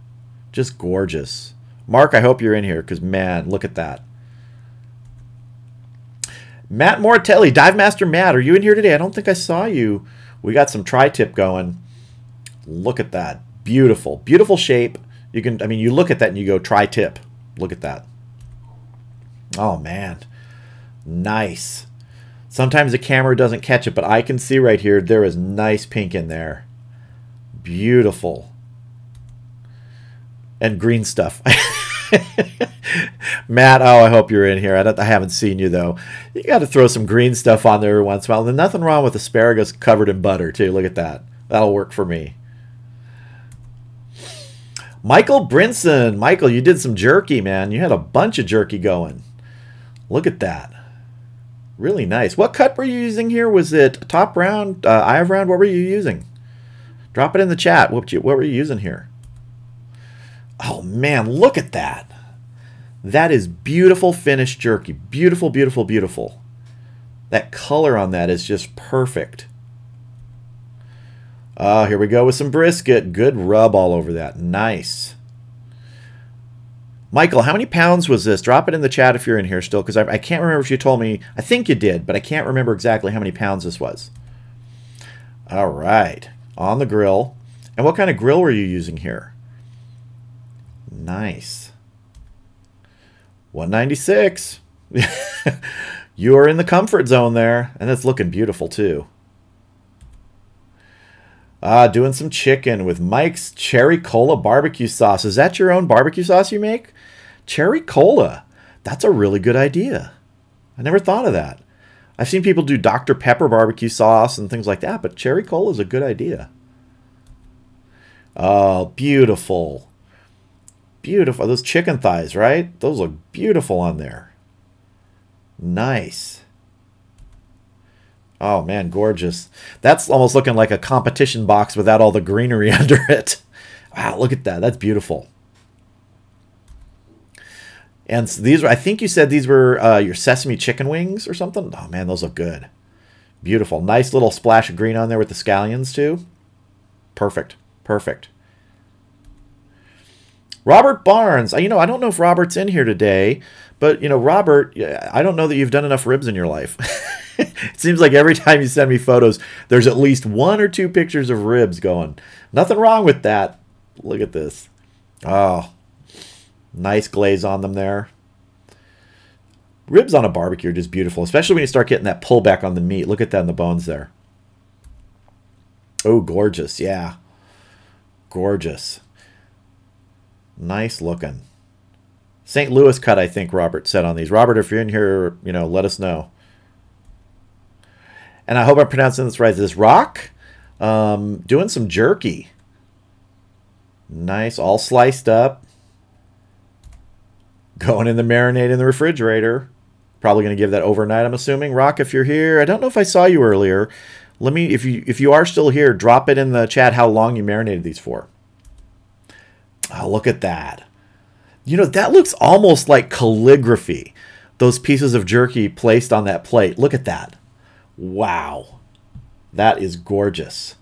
Just gorgeous. Mark, I hope you're in here because, man, look at that. Matt Moratelli, Dive Master Matt, are you in here today? I don't think I saw you. We got some tri-tip going. Look at that. Beautiful. Beautiful shape. You look at that and you go tri-tip. Look at that. Oh, man. Nice. Sometimes the camera doesn't catch it, but I can see right here there is nice pink in there. Beautiful. And green stuff. Matt, oh, I hope you're in here. I haven't seen you, though. You got to throw some green stuff on there every once in a while. There's nothing wrong with asparagus covered in butter, too. Look at that. That'll work for me. Michael Brinson. Michael, you did some jerky, man. You had a bunch of jerky going. Look at that. Really nice. What cut were you using here? Was it top round, eye of round? What were you using? Drop it in the chat. What were you using here? Oh, man, look at that. That is beautiful finished jerky. Beautiful, beautiful, beautiful. That color on that is just perfect. Oh, here we go with some brisket. Good rub all over that. Nice. Michael, how many pounds was this? Drop it in the chat if you're in here still, because I can't remember if you told me. I think you did, but I can't remember exactly how many pounds this was. All right. On the grill. And what kind of grill were you using here? Nice. 196. You are in the comfort zone there, and it's looking beautiful too. Doing some chicken with Mike's Cherry Cola barbecue sauce. Is that your own barbecue sauce you make? Cherry Cola. That's a really good idea. I never thought of that. I've seen people do Dr. Pepper barbecue sauce and things like that, but Cherry Cola is a good idea. Oh, beautiful. Beautiful. Those chicken thighs, right? Those look beautiful on there. Nice. Oh, man, gorgeous. That's almost looking like a competition box without all the greenery under it. Wow, look at that. That's beautiful. And these were, I think you said these were your sesame chicken wings or something. Oh, man, those look good. Beautiful. Nice little splash of green on there with the scallions, too. Perfect. Perfect. Robert Barnes. I don't know if Robert's in here today, but, Robert, I don't know that you've done enough ribs in your life. It seems like every time you send me photos, there's at least 1 or 2 pictures of ribs going. Nothing wrong with that. Look at this. Oh, nice glaze on them there. Ribs on a barbecue are just beautiful, especially when you start getting that pullback on the meat. Look at that in the bones there. Oh, gorgeous. Yeah. Gorgeous. Nice looking. St. Louis cut, I think Robert said on these. Robert, if you're in here, let us know. And I hope I'm pronouncing this right. This Rock, doing some jerky. Nice, all sliced up. Going in the marinade in the refrigerator. Probably going to give that overnight, I'm assuming. Rock, if you're here, I don't know if I saw you earlier. Let me, if you are still here, drop it in the chat how long you marinated these for. Oh, look at that. That looks almost like calligraphy. Those pieces of jerky placed on that plate. Look at that. Wow. That is gorgeous.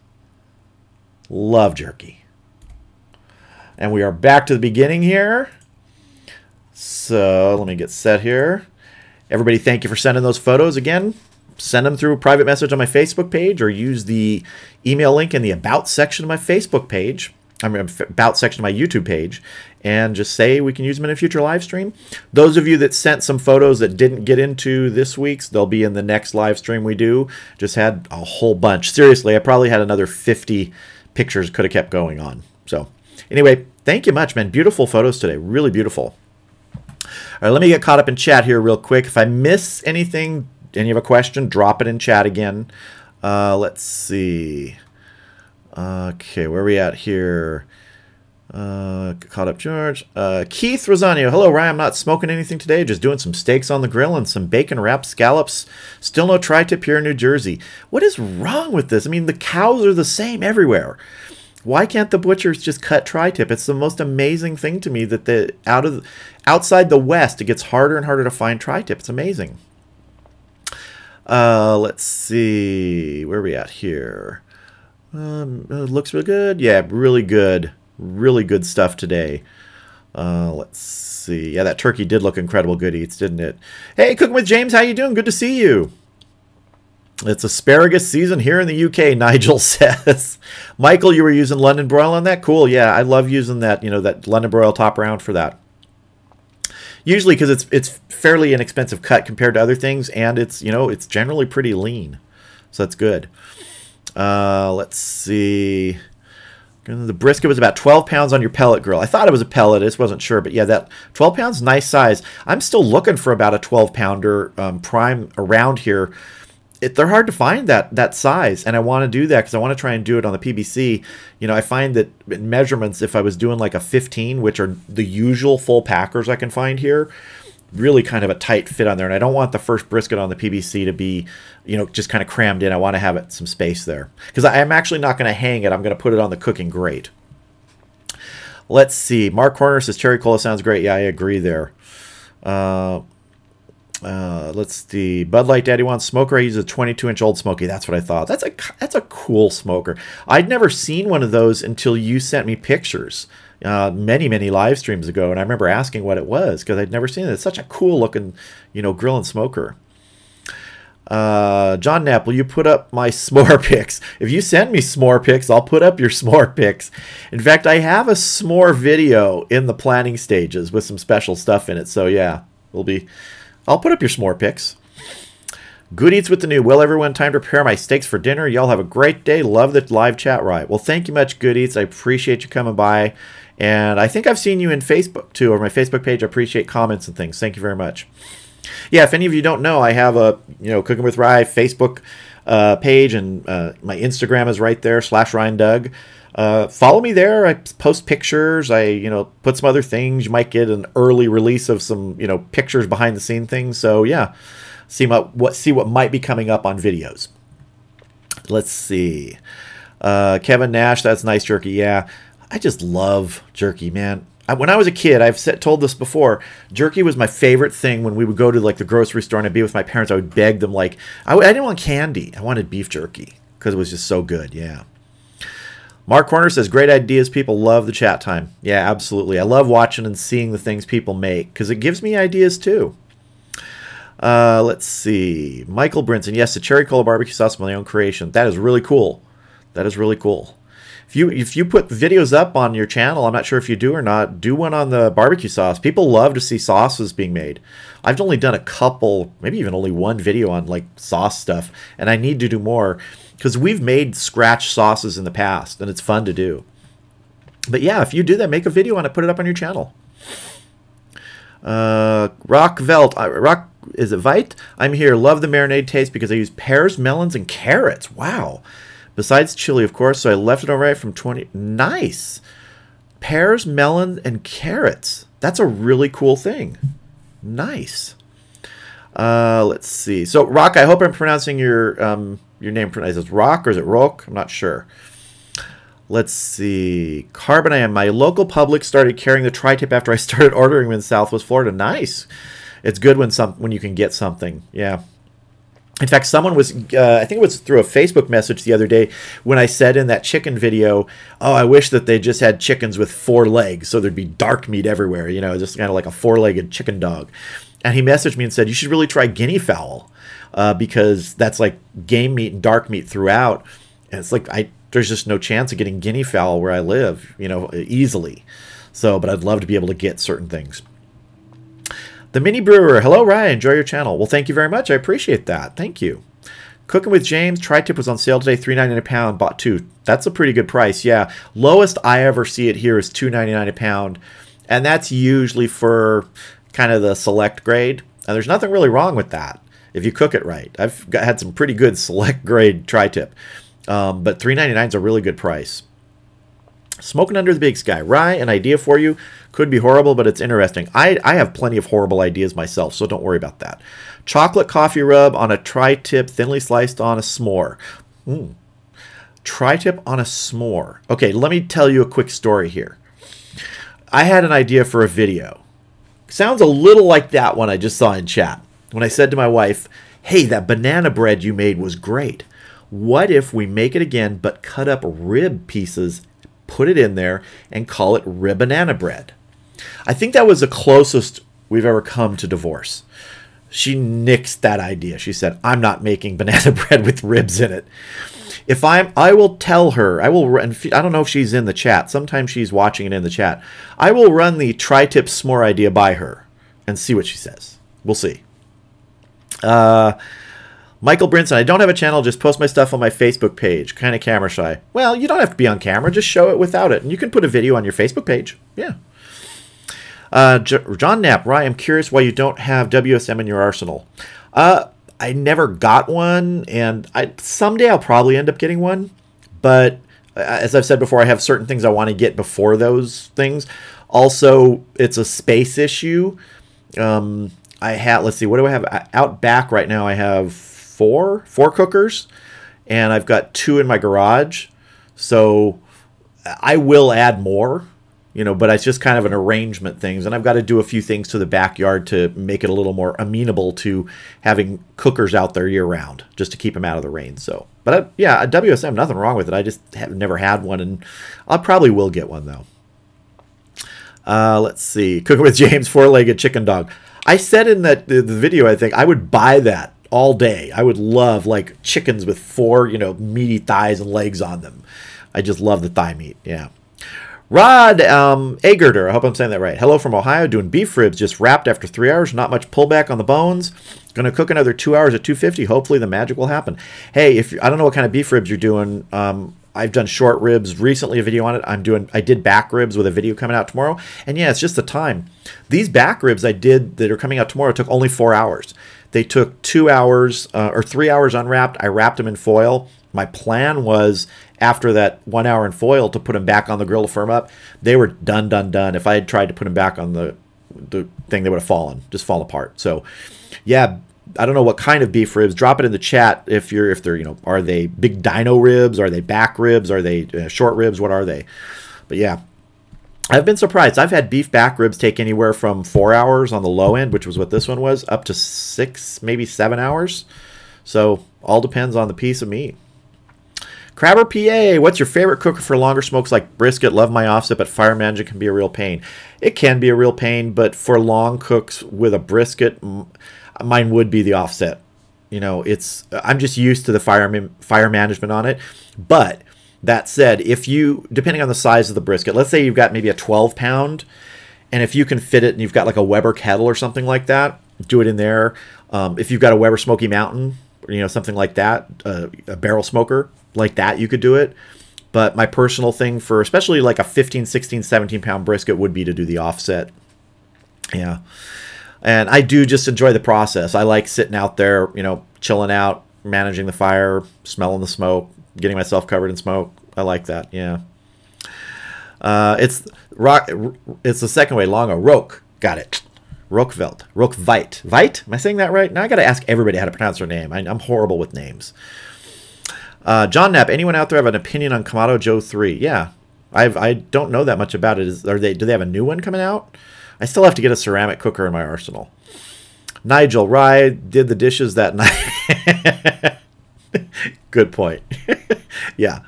Love jerky. And we are back to the beginning here. So let me get set here. Everybody, thank you for sending those photos again. Send them through a private message on my Facebook page or use the email link in the About section of my Facebook page. About section of my YouTube page, and just say we can use them in a future live stream. Those of you that sent some photos that didn't get into this week's, they'll be in the next live stream we do. Just had a whole bunch. Seriously, I probably had another 50 pictures, could have kept going on. So anyway, thank you much, man. Beautiful photos today. Really beautiful. All right, let me get caught up in chat here real quick. If I miss anything, and you have a question, drop it in chat again. Let's see. Okay, where are we at here? Caught up George. Keith Rosanio. Hello, Ryan. I'm not smoking anything today. Just doing some steaks on the grill and some bacon wrapped scallops. Still no tri-tip here in New Jersey. What is wrong with this? I mean, the cows are the same everywhere. Why can't the butchers just cut tri-tip? It's the most amazing thing to me that outside the West, it gets harder and harder to find tri-tip. It's amazing. Let's see. Where are we at here? Looks really good. Yeah, really good. Really good stuff today. Let's see. Yeah, that turkey did look incredible good eats, didn't it? Hey, Cooking with James, how you doing? Good to see you. It's asparagus season here in the UK, Nigel says. Michael, you were using London broil on that? Cool, yeah. I love using that, that London broil top round for that. Usually because it's fairly inexpensive cut compared to other things, and it's, it's generally pretty lean. So that's good. Let's see. The brisket was about 12 pounds on your pellet grill. I thought it was a pellet. I just wasn't sure. But yeah, that 12 pounds, nice size. I'm still looking for about a 12-pounder prime around here. They're hard to find that size, and I want to do that because I want to try and do it on the PBC. I find that in measurements, if I was doing like a 15, which are the usual full packers I can find here, really kind of a tight fit on there. And I don't want the first brisket on the PBC to be, just kind of crammed in. I want to have some space there because I'm actually not going to hang it. I'm going to put it on the cooking grate. Let's see. Mark Horner says Cherry Cola sounds great. Yeah, I agree there. Let's see. Bud Light Daddy wants smoker. I use a 22-inch Old Smoky. That's what I thought. That's a cool smoker. I'd never seen one of those until you sent me pictures many live streams ago, and I remember asking what it was because I'd never seen it. It's such a cool looking, grill and smoker. John Knapp, will you put up my s'more pics? If you send me s'more pics, I'll put up your s'more pics. In fact, I have a s'more video in the planning stages with some special stuff in it. So yeah, I'll put up your s'more pics. Good Eats with the New. Well, everyone, time to prepare my steaks for dinner. Y'all have a great day. Love the live chat, right? Well, thank you much, Good Eats. I appreciate you coming by. And I think I've seen you in Facebook, too, or my Facebook page. I appreciate comments and things. Thank you very much. Yeah, if any of you don't know, I have a, Cooking with Rye Facebook page, and my Instagram is right there, /RyanDoug. Follow me there. I post pictures. I, put some other things. You might get an early release of some, pictures behind the scene things. So yeah, see what might be coming up on videos. Let's see. Kevin Nash, that's nice jerky. Yeah, I just love jerky, man. When I was a kid, told this before, jerky was my favorite thing. When we would go to like the grocery store and I'd be with my parents, I would beg them, like, I didn't want candy. I wanted beef jerky because it was just so good. Yeah. Mark Corner says, great ideas. People love the chat time. Yeah, absolutely. I love watching and seeing the things people make because it gives me ideas too. Let's see. Michael Brinson. Yes, the cherry cola barbecue sauce, my own creation. That is really cool. That is really cool. If you put videos up on your channel, I'm not sure if you do or not, do one on the barbecue sauce. People love to see sauces being made. I've only done a couple, maybe even only one video on like sauce stuff, and I need to do more because we've made scratch sauces in the past, and it's fun to do. But yeah, if you do that, make a video on it, put it up on your channel. Rock is it Vite? I'm here. Love the marinade taste because I use pears, melons, and carrots. Wow. Besides chili, of course, so I left it overnight from 20. Nice. Pears, melon, and carrots. That's a really cool thing. Nice. Let's see. So, Rock, I hope I'm pronouncing your name. Is it Rock or is it Rock? I'm not sure. Let's see. Carbon I am. My local Publix started carrying the tri-tip after I started ordering them in Southwest Florida. Nice. It's good when you can get something. Yeah. In fact, someone was, I think it was through a Facebook message the other day when I said in that chicken video, oh, I wish that they just had chickens with 4 legs so there'd be dark meat everywhere, just kind of like a 4-legged chicken dog. And he messaged me and said, you should really try guinea fowl because that's like game meat and dark meat throughout. And it's like, there's just no chance of getting guinea fowl where I live, easily. So, but I'd love to be able to get certain things. The Mini Brewer. Hello, Ryan. Enjoy your channel. Well, thank you very much. I appreciate that. Thank you. Cooking with James. Tri-tip was on sale today. $3.99 a pound. Bought 2. That's a pretty good price. Yeah. Lowest I ever see it here is $2.99 a pound. And that's usually for kind of the select grade. And there's nothing really wrong with that if you cook it right. I've had some pretty good select grade tri-tip. But $3.99 is a really good price. Smoking Under the Big Sky. Rye, an idea for you. Could be horrible, but it's interesting. I have plenty of horrible ideas myself, so don't worry about that. Chocolate coffee rub on a tri-tip, thinly sliced on a s'more. Tri-tip on a s'more. Okay, let me tell you a quick story here. I had an idea for a video. Sounds a little like that one I just saw in chat. When I said to my wife, hey, that banana bread you made was great. What if we make it again, but cut up rib pieces, put it in there, and call it rib banana bread? I think that was the closest we've ever come to divorce. She nixed that idea. She said, I'm not making banana bread with ribs in it. I will tell her, I don't know if she's in the chat. Sometimes she's watching it in the chat. I will run the tri-tip s'more idea by her and see what she says. We'll see. Michael Brinson, I don't have a channel, just post my stuff on my Facebook page. Kind of camera shy. Well, you don't have to be on camera, just show it without it. And you can put a video on your Facebook page. Yeah. John Knapp, Ryan, I'm curious why you don't have WSM in your arsenal. I never got one, and someday I'll probably end up getting one. But as I've said before, I have certain things I want to get before those things. Also, it's a space issue. Let's see, what do I have out back right now? I have four cookers, and I've got 2 in my garage. So I will add more, but it's just kind of an arrangement things. And I've got to do a few things to the backyard to make it a little more amenable to having cookers out there year round, just to keep them out of the rain. So, but yeah, a WSM, nothing wrong with it. I just have never had one, and I probably will get one though. Let's see, Cooking with James, 4-legged chicken dog. I said in the video, I think I would buy that all day. I would love like chickens with 4, meaty thighs and legs on them. I just love the thigh meat. Yeah. Rod Agerter, I hope I'm saying that right. Hello from Ohio, doing beef ribs, just wrapped after 3 hours. Not much pullback on the bones. Gonna cook another 2 hours at 250. Hopefully the magic will happen. Hey, if I don't know what kind of beef ribs you're doing, I've done short ribs recently, a video on it. I did back ribs with a video coming out tomorrow. And yeah, it's just the time. These back ribs I did that are coming out tomorrow took only 4 hours. They took 2 hours or 3 hours unwrapped. I wrapped them in foil. My plan was after that 1 hour in foil to put them back on the grill to firm up. They were done. If I had tried to put them back on the thing, they would have just fall apart. So yeah, I don't know what kind of beef ribs. Drop it in the chat if they're, are they big dino ribs? Are they back ribs? Are they short ribs? What are they? But yeah, I've been surprised. I've had beef back ribs take anywhere from 4 hours on the low end, which was what this one was, up to 6, maybe 7 hours. So all depends on the piece of meat. Crabber PA, what's your favorite cooker for longer smokes like brisket? Love my offset, but fire management can be a real pain. It can be a real pain, but for long cooks with a brisket, mine would be the offset. I'm just used to the fire management on it. But that said, depending on the size of the brisket, let's say you've got maybe a 12-pound, and if you can fit it and you've got like a Weber kettle or something like that, do it in there. If you've got a Weber Smoky Mountain, something like that, a barrel smoker like that, you could do it. But my personal thing for especially like a 15, 16, 17-pound brisket would be to do the offset. Yeah. And I do just enjoy the process. I like sitting out there, chilling out, managing the fire, smelling the smoke, getting myself covered in smoke. I like that. Yeah. It's the second way, Longo. Roque. Got it. Roquevelt. Roquevite. Vite? Am I saying that right? Now I got to ask everybody how to pronounce their name. I'm horrible with names. John Knapp. Anyone out there have an opinion on Kamado Joe 3? Yeah. I don't know that much about it. Do they have a new one coming out? I still have to get a ceramic cooker in my arsenal. Nigel, Rye did the dishes that night. Good point. Yeah.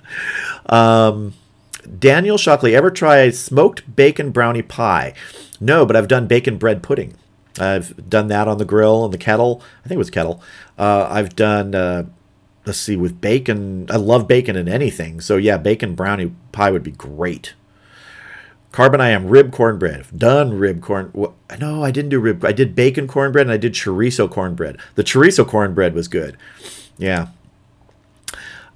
Daniel Shockley, ever try smoked bacon brownie pie? No, but I've done bacon bread pudding. I've done that on the grill, on the kettle. I think it was kettle. I've done, let's see, with bacon. I love bacon in anything. So yeah, bacon brownie pie would be great. Carbon I am rib cornbread. Done rib corn. No, I didn't do rib. I did bacon cornbread and I did chorizo cornbread. The chorizo cornbread was good. Yeah.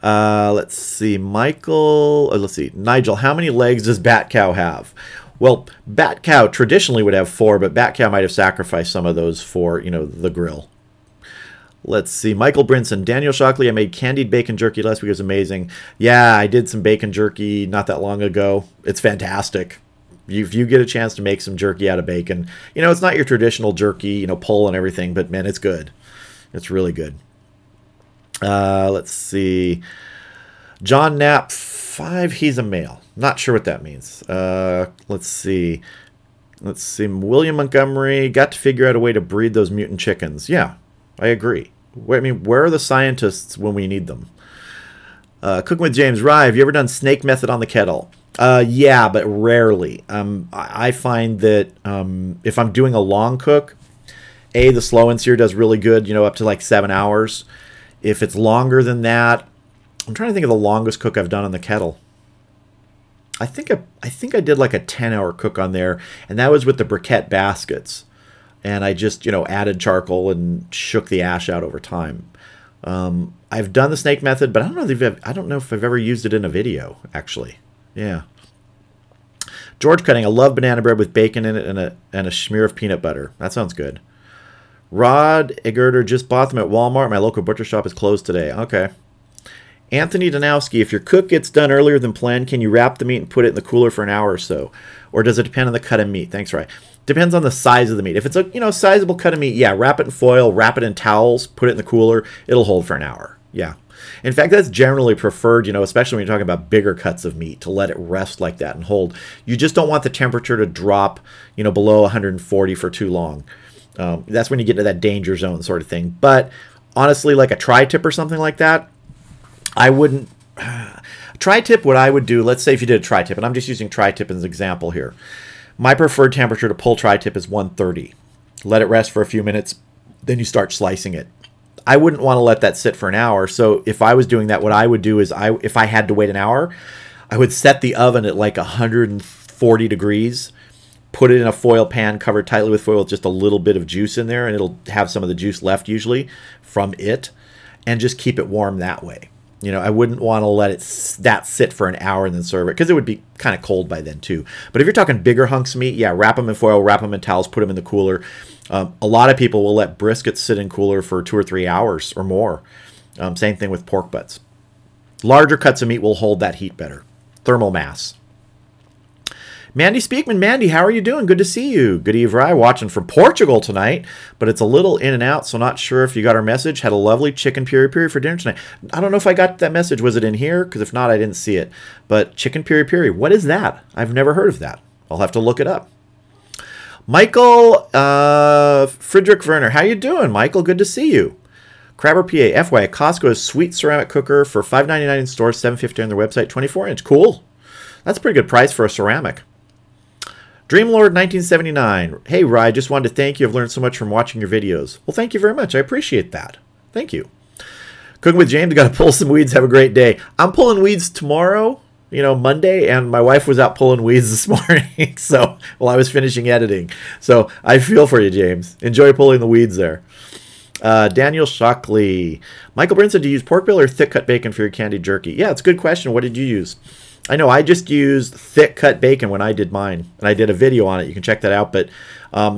Let's see. Let's see. Nigel, how many legs does Bat Cow have? Well, Bat Cow traditionally would have 4, but Bat Cow might have sacrificed some of those for, the grill. Let's see. Michael Brinson. Daniel Shockley, I made candied bacon jerky last week. It was amazing. Yeah, I did some bacon jerky not that long ago. It's fantastic. If you get a chance to make some jerky out of bacon, it's not your traditional jerky, pull and everything, but man, it's good. It's really good. Let's see. John Knapp, 5, he's a male. Not sure what that means. Let's see. William Montgomery, got to figure out a way to breed those mutant chickens. Yeah, I agree. Where are the scientists when we need them? Cooking with James Rye, have you ever done snake method on the kettle? Yeah, but rarely. I find that if I'm doing a long cook, the slow and sear does really good, up to like 7 hours. If it's longer than that, I'm trying to think of the longest cook I've done on the kettle. I think I did like a 10-hour cook on there, and that was with the briquette baskets. And I just, added charcoal and shook the ash out over time. I've done the snake method, but I don't know if I've ever used it in a video, actually. Yeah. George Cutting, I love banana bread with bacon in it and a smear of peanut butter. That sounds good. Rod Egerter, just bought them at Walmart. My local butcher shop is closed today. Okay. Anthony Danowski, if your cook gets done earlier than planned, can you wrap the meat and put it in the cooler for an hour or so? Or does it depend on the cut of meat? Thanks, Rye. Depends on the size of the meat. If it's a sizable cut of meat, yeah, wrap it in foil, wrap it in towels, put it in the cooler. It'll hold for an hour. Yeah. In fact, that's generally preferred, especially when you're talking about bigger cuts of meat, to let it rest like that and hold. You just don't want the temperature to drop, below 140 for too long. That's when you get into that danger zone sort of thing. But honestly, like a tri-tip or something like that, I wouldn't. Tri-tip, what I would do, let's say if you did a tri-tip, and I'm just using tri-tip as an example here. My preferred temperature to pull tri-tip is 130. Let it rest for a few minutes, then you start slicing it. I wouldn't want to let that sit for an hour. So if I was doing that, what I would do is if I had to wait an hour, I would set the oven at like 140 degrees, put it in a foil pan covered tightly with foil with just a little bit of juice in there, and it'll have some of the juice left usually from it, and just keep it warm that way. You know, I wouldn't want to let that sit for an hour and then serve it, because it would be kind of cold by then too. But if you're talking bigger hunks of meat, yeah, wrap them in foil, wrap them in towels, put them in the cooler. A lot of people will let briskets sit in cooler for 2 or 3 hours or more. Same thing with pork butts. Larger cuts of meat will hold that heat better. Thermal mass. Mandy Speakman, Mandy, how are you doing? Good to see you. Good evening. Watching from Portugal tonight, but it's a little in and out, so not sure if you got our message. Had a lovely chicken piri piri for dinner tonight. I don't know if I got that message. Was it in here? Because if not, I didn't see it. But chicken piri piri, what is that? I've never heard of that. I'll have to look it up. Michael Friedrich Werner, how you doing, Michael? Good to see you. Crabber PA, FYI, Costco's sweet ceramic cooker for $5.99 in stores, $7.50 on their website, 24-inch. Cool. That's a pretty good price for a ceramic. Dreamlord 1979. Hey, Rye, just wanted to thank you. I've learned so much from watching your videos. Well, thank you very much. I appreciate that. Thank you. Cooking with James, got to pull some weeds. Have a great day. I'm pulling weeds tomorrow, you know, Monday, and my wife was out pulling weeds this morning, so while I was finishing editing. So I feel for you, James. Enjoy pulling the weeds there. Daniel Shockley. Michael Brinson, do you use pork belly or thick cut bacon for your candied jerky? Yeah, it's a good question. What did you use? I know I just used thick cut bacon when I did mine, and I did a video on it. You can check that out, but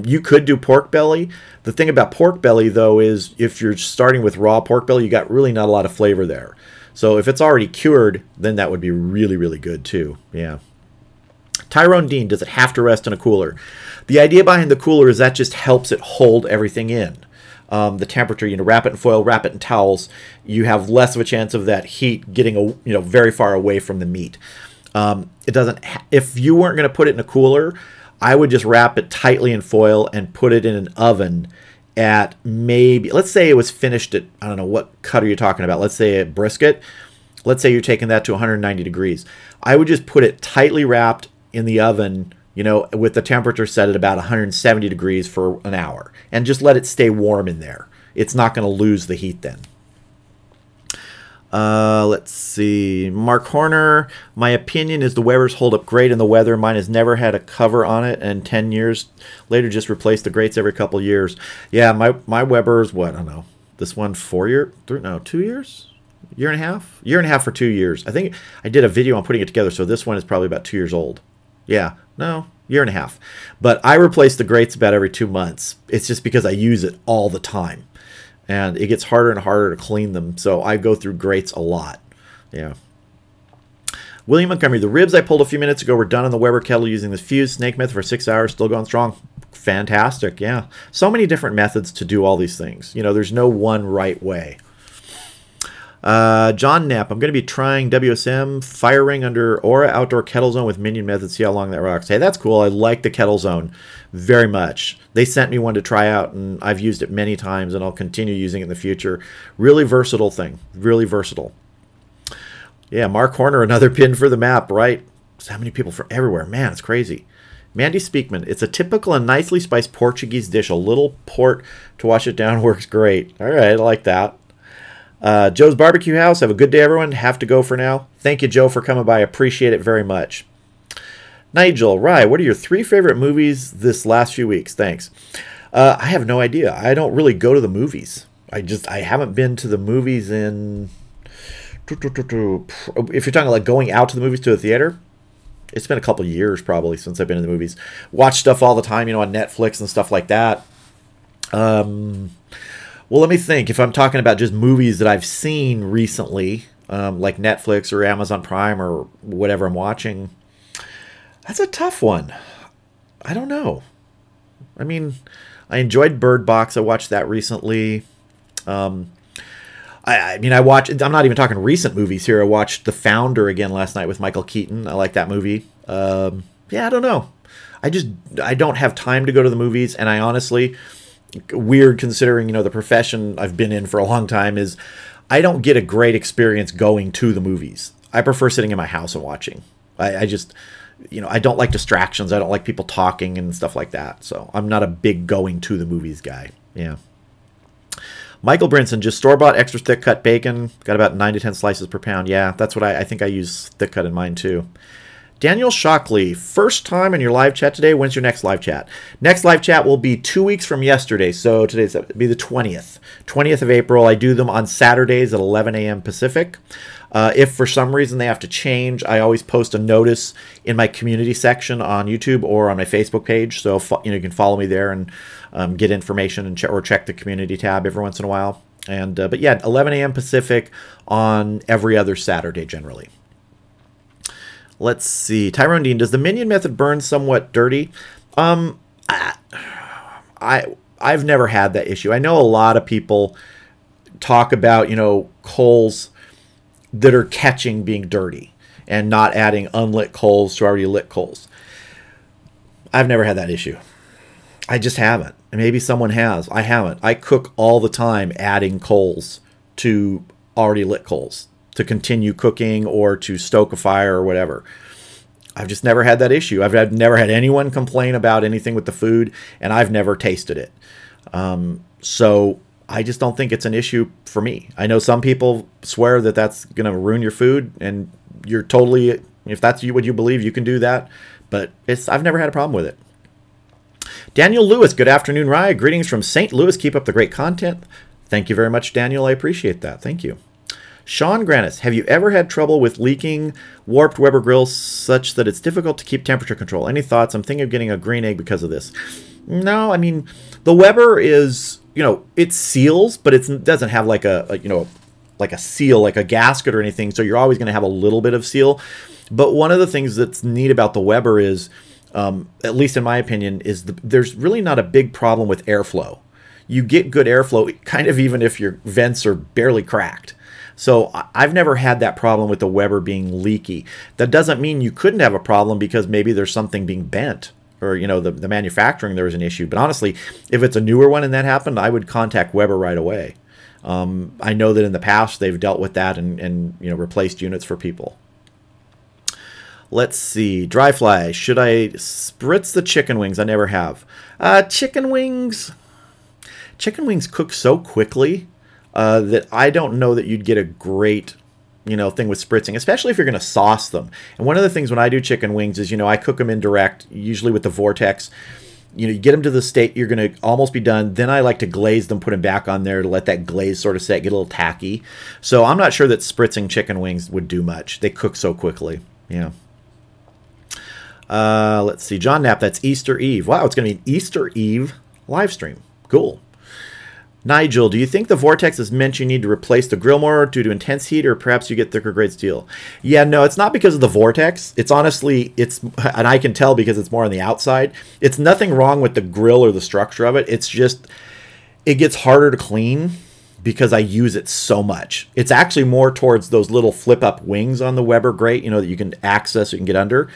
you could do pork belly. The thing about pork belly, though, is if you're starting with raw pork belly, you got really not a lot of flavor there. So if it's already cured, then that would be really, really good too. Yeah. Tyrone Dean, does it have to rest in a cooler? The idea behind the cooler is that just helps it hold everything in. The temperature, you know, wrap it in foil, wrap it in towels. You have less of a chance of that heat getting, you know, very far away from the meat. It doesn't. If you weren't going to put it in a cooler, I would just wrap it tightly in foil and put it in an oven at maybe, let's say it was finished at, I don't know, what cut are you talking about? Let's say a brisket. Let's say you're taking that to 190 degrees. I would just put it tightly wrapped in the oven, you know, with the temperature set at about 170 degrees for an hour, and just let it stay warm in there. It's not going to lose the heat then. Let's see. Mark Horner, my opinion is the Webers hold up great in the weather. Mine has never had a cover on it, and 10 years later just replaced the grates every couple of years. Yeah, my Webers, what, I don't know. This one 2 years? Year and a half? Year and a half for 2 years. I think I did a video on putting it together, so this one is probably about 2 years old. Yeah, no, year and a half. But I replace the grates about every 2 months. It's just because I use it all the time. And it gets harder and harder to clean them, so I go through grates a lot. Yeah. William Montgomery, the ribs I pulled a few minutes ago were done on the Weber kettle using the fused snake method for 6 hours, still going strong. Fantastic, yeah. So many different methods to do all these things. You know, there's no one right way. John Knapp, I'm going to be trying WSM Fire Ring under Aura Outdoor Kettle Zone with Minion Method. See how long that rocks. Hey, that's cool. I like the Kettle Zone very much. They sent me one to try out, and I've used it many times, and I'll continue using it in the future. Really versatile thing. Really versatile. Yeah, Mark Horner, another pin for the map, right? So many people from everywhere. Man, it's crazy. Mandy Speakman, it's a typical and nicely spiced Portuguese dish. A little port to wash it down works great. All right, I like that. Joe's Barbecue House. Have a good day, everyone. Have to go for now. Thank you, Joe, for coming by. Appreciate it very much. Nigel, Rye, what are your 3 favorite movies this last few weeks? Thanks. I have no idea. I don't really go to the movies. I haven't been to the movies in... If you're talking like going out to the movies to a theater, it's been a couple years probably since I've been in the movies. Watch stuff all the time, you know, on Netflix and stuff like that. Well, let me think. If I'm talking about just movies that I've seen recently, like Netflix or Amazon Prime or whatever I'm watching, that's a tough one. I don't know. I mean, I enjoyed Bird Box. I watched that recently. I mean, I'm not even talking recent movies here. I watched The Founder again last night with Michael Keaton. I like that movie. Yeah, I don't know. I don't have time to go to the movies, and I honestly... weird considering, you know, the profession I've been in for a long time is I don't get a great experience going to the movies. I prefer sitting in my house and watching. I just, you know, I don't like distractions. I don't like people talking and stuff like that. So I'm not a big going to the movies guy. Yeah. Michael Brinson, just store-bought extra thick cut bacon. Got about 9 to 10 slices per pound. Yeah, that's what I think I use thick cut in mine too. Daniel Shockley, first time in your live chat today. When's your next live chat? Next live chat will be 2 weeks from yesterday. So today's be the 20th of April. I do them on Saturdays at 11 a.m. Pacific. If for some reason they have to change, I always post a notice in my community section on YouTube or on my Facebook page. So you can follow me there and get information and or check the community tab every once in a while. And but yeah, 11 a.m. Pacific on every other Saturday generally. Let's see. Tyrone Dean, does the minion method burn somewhat dirty? I've never had that issue. I know a lot of people talk about, coals that are catching being dirty and not adding unlit coals to already lit coals. I've never had that issue. I just haven't. Maybe someone has. I haven't. I cook all the time adding coals to already lit coals to continue cooking or to stoke a fire or whatever. I've just never had that issue. I've never had anyone complain about anything with the food, and I've never tasted it. So I just don't think it's an issue for me. I know some people swear that that's going to ruin your food, and you're totally, if that's what you believe, you can do that. But I've never had a problem with it. Daniel Lewis, good afternoon, Rye. Greetings from St. Louis. Keep up the great content. Thank you very much, Daniel. I appreciate that. Thank you. Sean Granis, have you ever had trouble with leaking warped Weber grills such that it's difficult to keep temperature control? Any thoughts? I'm thinking of getting a green egg because of this. No, I mean, the Weber is, it seals, but it doesn't have like a seal, like a gasket or anything. So you're always going to have a little bit of seal. But one of the things that's neat about the Weber is, at least in my opinion, is there's really not a big problem with airflow. You get good airflow, kind of even if your vents are barely cracked. So I've never had that problem with the Weber being leaky. That doesn't mean you couldn't have a problem because maybe there's something being bent or, the manufacturing, there was an issue. But honestly, if it's a newer one and that happened, I would contact Weber right away. I know that in the past they've dealt with that and replaced units for people. Let's see. Dry fly. Should I spritz the chicken wings? I never have. Chicken wings cook so quickly that I don't know that you'd get a great, thing with spritzing, especially if you're going to sauce them. And one of the things when I do chicken wings is, I cook them in direct, usually with the Vortex. You get them to the state you're going to almost be done. Then I like to glaze them, put them back on there to let that glaze sort of set, get a little tacky. So I'm not sure that spritzing chicken wings would do much. They cook so quickly. Yeah. Let's see. John Knapp, that's Easter Eve. Wow, it's going to be an Easter Eve live stream. Cool. Nigel, do you think the Vortex is meant you need to replace the grill more due to intense heat, or perhaps you get thicker grade steel? Yeah, no, it's not because of the Vortex. It's honestly, and I can tell because it's more on the outside. It's nothing wrong with the grill or the structure of it. It's just, it gets harder to clean because I use it so much. It's actually more towards those little flip-up wings on the Weber grate, that you can access, you can get under,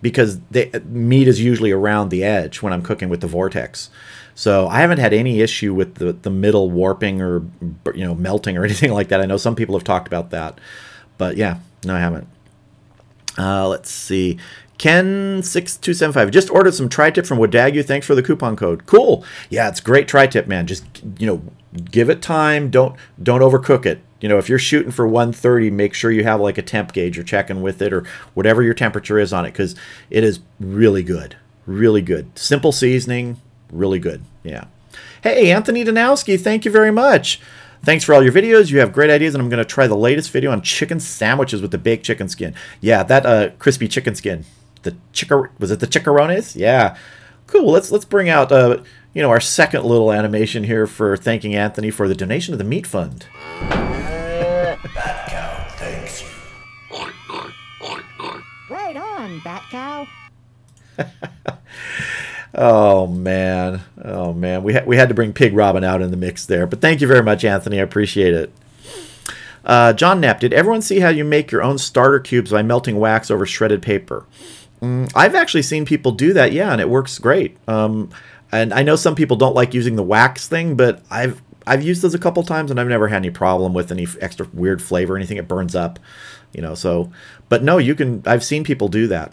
because meat is usually around the edge when I'm cooking with the Vortex. So I haven't had any issue with the middle warping or melting or anything like that. I know some people have talked about that, but yeah, no, I haven't. Let's see. Ken6275 just ordered some tri-tip from Wadagu. Thanks for the coupon code. Cool. Yeah, it's great tri-tip, man. Just give it time. Don't overcook it. If you're shooting for 130, make sure you have like a temp gauge you're checking with it or whatever your temperature is on it, because it is really good. Really good. Simple seasoning. Really good. Yeah. Hey, Anthony Danowski, thank you very much. Thanks for all your videos. You have great ideas, and I'm going to try the latest video on chicken sandwiches with the baked chicken skin. Yeah, that crispy chicken skin. Was it the chicharrones? Yeah. Cool. Let's bring out our second little animation here for thanking Anthony for the donation to the Meat Fund.
Bat Cow thanks you.
Right on, Bat Cow.
Oh man, we had to bring Pig Robin out in the mix there, but thank you very much, Anthony. I appreciate it. John Knapp, did everyone see how you make your own starter cubes by melting wax over shredded paper? I've actually seen people do that, yeah, and it works great. And I know some people don't like using the wax thing, but I've used those a couple times, and I've never had any problem with any extra weird flavor or anything. It burns up, So, but no, I've seen people do that.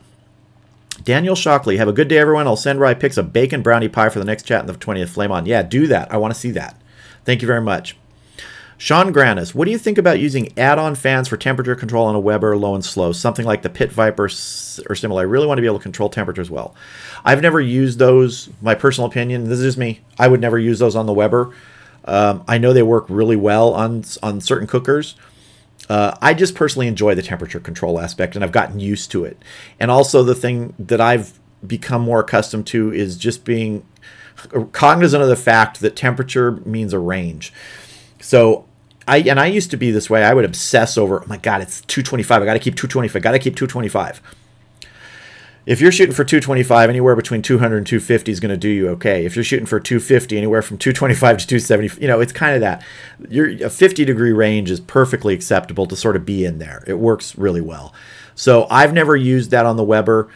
Daniel Shockley, have a good day, everyone. I'll send Rye pics of bacon brownie pie for the next chat in the 20th. Flame on. Yeah, do that. I want to see that. Thank you very much. Sean Granis, what do you think about using add-on fans for temperature control on a Weber low and slow? Something like the Pit Viper or similar. I really want to be able to control temperatures well. I've never used those. My personal opinion, this is just me. I would never use those on the Weber. I know they work really well on certain cookers. I just personally enjoy the temperature control aspect, and I've gotten used to it. And also the thing that I've become more accustomed to is just being cognizant of the fact that temperature means a range. So I used to be this way. I would obsess over, oh my God, it's 225. I got to keep 225. I got to keep 225. If you're shooting for 225, anywhere between 200 and 250 is going to do you okay. If you're shooting for 250, anywhere from 225 to 270, it's kind of that. A 50-degree range is perfectly acceptable to sort of be in there. It works really well. So I've never used that on the Weber.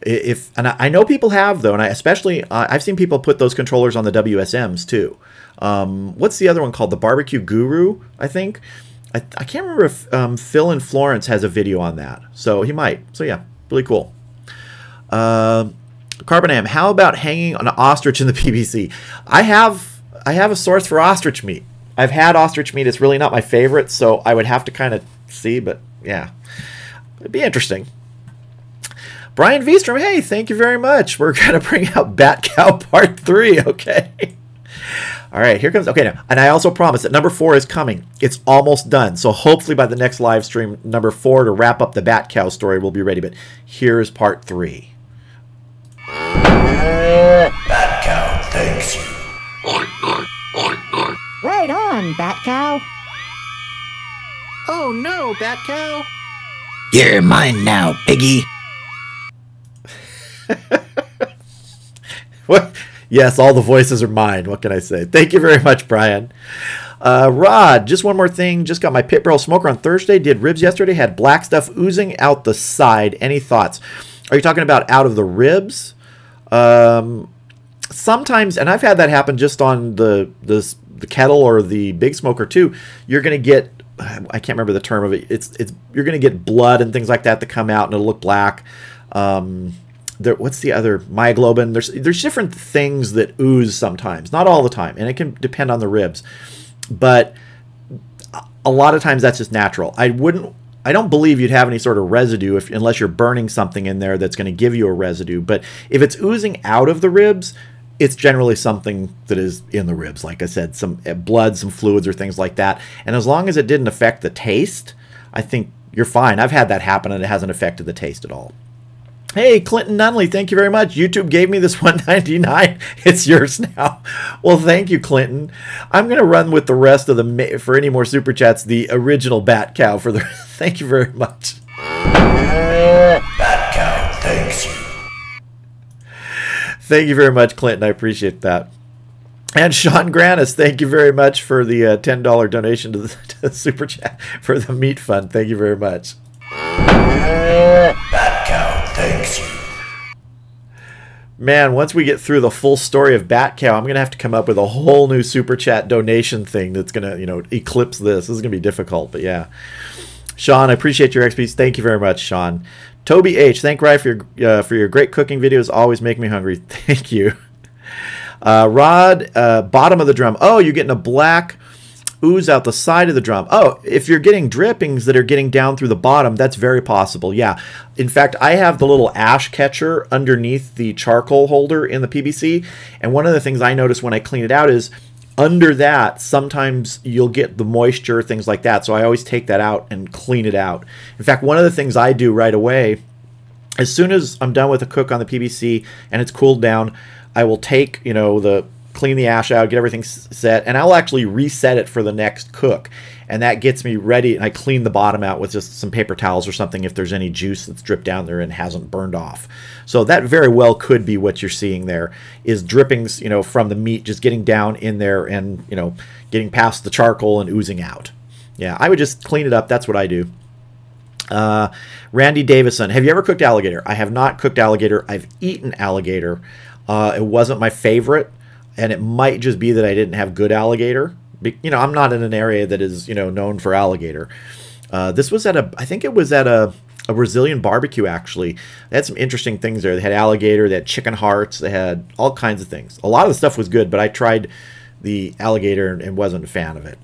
And I know people have, though, and I've seen people put those controllers on the WSMs too. What's the other one called? The Barbecue Guru, I think. I can't remember if Phil in Florence has a video on that. So he might. So yeah, really cool. Carbonam, how about hanging on an ostrich in the PBC? I have a source for ostrich meat. I've had ostrich meat. It's really not my favorite, so I would have to kind of see, but yeah, it'd be interesting. Brian Vstrom, hey, thank you very much. We're going to bring out Bat Cow Part 3, okay? All right, here comes, okay, now, and I also promise that number 4 is coming. It's almost done, so hopefully by the next live stream, number 4 to wrap up the Bat Cow story will be ready, but here's Part 3.
Bat Cow thanks you.
Right on, Bat Cow.
Oh no, Bat Cow.
You're mine now, piggy.
What? Yes, all the voices are mine. What can I say? Thank you very much, Brian. Rod, just one more thing. Just got my pit barrel smoker on Thursday. Did ribs yesterday. Had black stuff oozing out the side. Any thoughts? Are you talking about out of the ribs? Sometimes, and I've had that happen just on the kettle or the big smoker too. You're going to get, I can't remember the term of it. You're going to get blood and things like that come out, and it'll look black. What's the other, myoglobin? There's different things that ooze sometimes, not all the time, and it can depend on the ribs, but a lot of times that's just natural. I don't believe you'd have any sort of residue unless you're burning something in there that's going to give you a residue. But if it's oozing out of the ribs, it's generally something that is in the ribs. Like I said, some blood, some fluids or things like that. And as long as it didn't affect the taste, I think you're fine. I've had that happen and it hasn't affected the taste at all. Hey, Clinton Nunley, thank you very much. YouTube gave me this $1.99. It's yours now. Well, thank you, Clinton. I'm going to run with the rest of for any more Super Chats, the original Bat Cow for the... Thank you very much.
Bat Cow thanks you.
Thank you very much, Clinton. I appreciate that. And Sean Granis, thank you very much for the $10 donation to the Super Chat for the meat fund. Thank you very much.
Bat Cow thanks you.
Man, once we get through the full story of Bat Cow, I'm going to have to come up with a whole new Super Chat donation thing that's going to, eclipse this. This is going to be difficult, but yeah. Sean, I appreciate your expertise. Thank you very much, Sean. Toby H, thank Rye for your great cooking videos. Always make me hungry. Thank you. Rod, bottom of the drum. Oh, you're getting a black ooze out the side of the drum. Oh, if you're getting drippings that are getting down through the bottom, that's very possible. Yeah. In fact, I have the little ash catcher underneath the charcoal holder in the PBC. And one of the things I notice when I clean it out is under that, sometimes you'll get the moisture, things like that. So I always take that out and clean it out. In fact, one of the things I do right away, as soon as I'm done with a cook on the PBC and it's cooled down, I will take, clean the ash out, get everything set, and I'll actually reset it for the next cook. And that gets me ready, and I clean the bottom out with just some paper towels or something if there's any juice that's dripped down there and hasn't burned off. So that very well could be what you're seeing there, is drippings, from the meat just getting down in there and, getting past the charcoal and oozing out. Yeah, I would just clean it up. That's what I do. Randy Davison, have you ever cooked alligator? I have not cooked alligator. I've eaten alligator. It wasn't my favorite. And it might just be that I didn't have good alligator. I'm not in an area that is, known for alligator. This was I think it was at a Brazilian barbecue, actually. They had some interesting things there. They had alligator, they had chicken hearts, they had all kinds of things. A lot of the stuff was good, but I tried the alligator and wasn't a fan of it.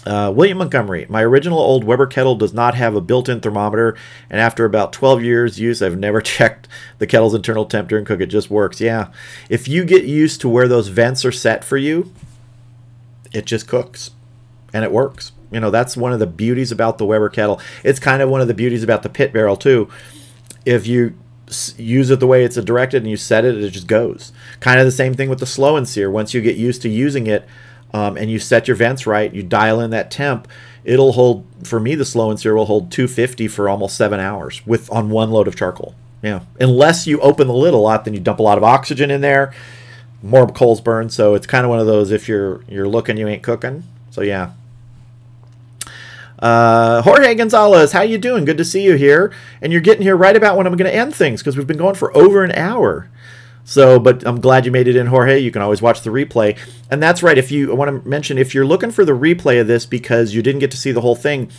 William Montgomery, my original old Weber kettle does not have a built-in thermometer, and after about 12 years use, I've never checked the kettle's internal temp during cook. It just works. Yeah, if you get used to where those vents are set for you, it just cooks, and it works. You know, that's one of the beauties about the Weber kettle. It's kind of one of the beauties about the pit barrel too. If you use it the way it's directed and you set it, it just goes. Kind of the same thing with the slow and sear. Once you get used to using it, and you set your vents right, you dial in that temp, it'll hold, for me, the slow and sear will hold 250 for almost 7 hours on one load of charcoal. Yeah, unless you open the lid a lot, then you dump a lot of oxygen in there, more coals burn. So it's kind of one of those, if you're looking, you ain't cooking. So yeah. Jorge Gonzalez, how you doing? Good to see you here. And you're getting here right about when I'm going to end things, because we've been going for over an hour. So, but I'm glad you made it in, Jorge. You can always watch the replay. And that's right. I want to mention, if you're looking for the replay of this because you didn't get to see the whole thing,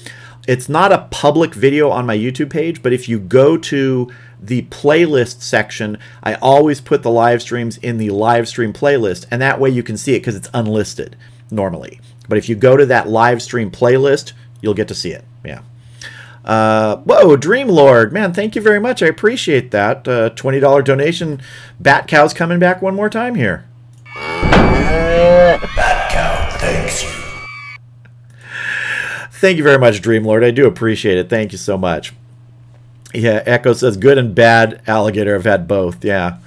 it's not a public video on my YouTube page, but if you go to the playlist section, I always put the live streams in the live stream playlist, and that way you can see it because it's unlisted normally. But if you go to that live stream playlist, you'll get to see it. Yeah. Whoa, Dream Lord, man, thank you very much. I appreciate that. $20 donation. Bat Cow's coming back one more time here.
Bat Cow thanks you.
Thank you very much, Dream Lord. I do appreciate it. Thank you so much. Yeah, Echo says good and bad alligator. I've had both. Yeah.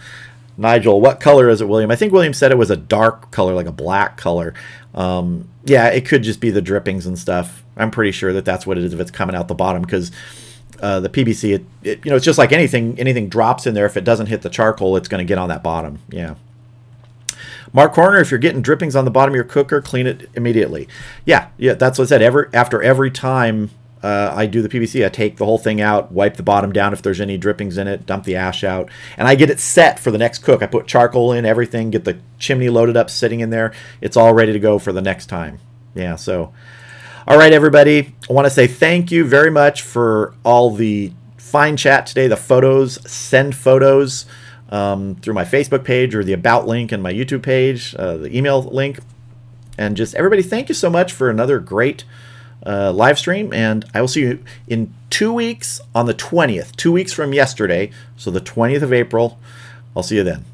Nigel, what color is it, William? I think William said it was a dark color, like a black color. Yeah, it could just be the drippings and stuff. I'm pretty sure that that's what it is if it's coming out the bottom, because the PVC, you know, it's just like anything drops in there. If it doesn't hit the charcoal, it's going to get on that bottom. Yeah. Mark Horner, if you're getting drippings on the bottom of your cooker, clean it immediately. Yeah, that's what I said. After every time I do the PVC, I take the whole thing out, wipe the bottom down if there's any drippings in it, dump the ash out, and I get it set for the next cook. I put charcoal in, everything, get the chimney loaded up, sitting in there. It's all ready to go for the next time. Yeah, so... All right, everybody. I want to say thank you very much for all the fine chat today, the photos. Send photos through my Facebook page or the About link and my YouTube page, the email link. And just everybody, thank you so much for another great live stream. And I will see you in 2 weeks on the 20th, 2 weeks from yesterday. So the 20th of April. I'll see you then.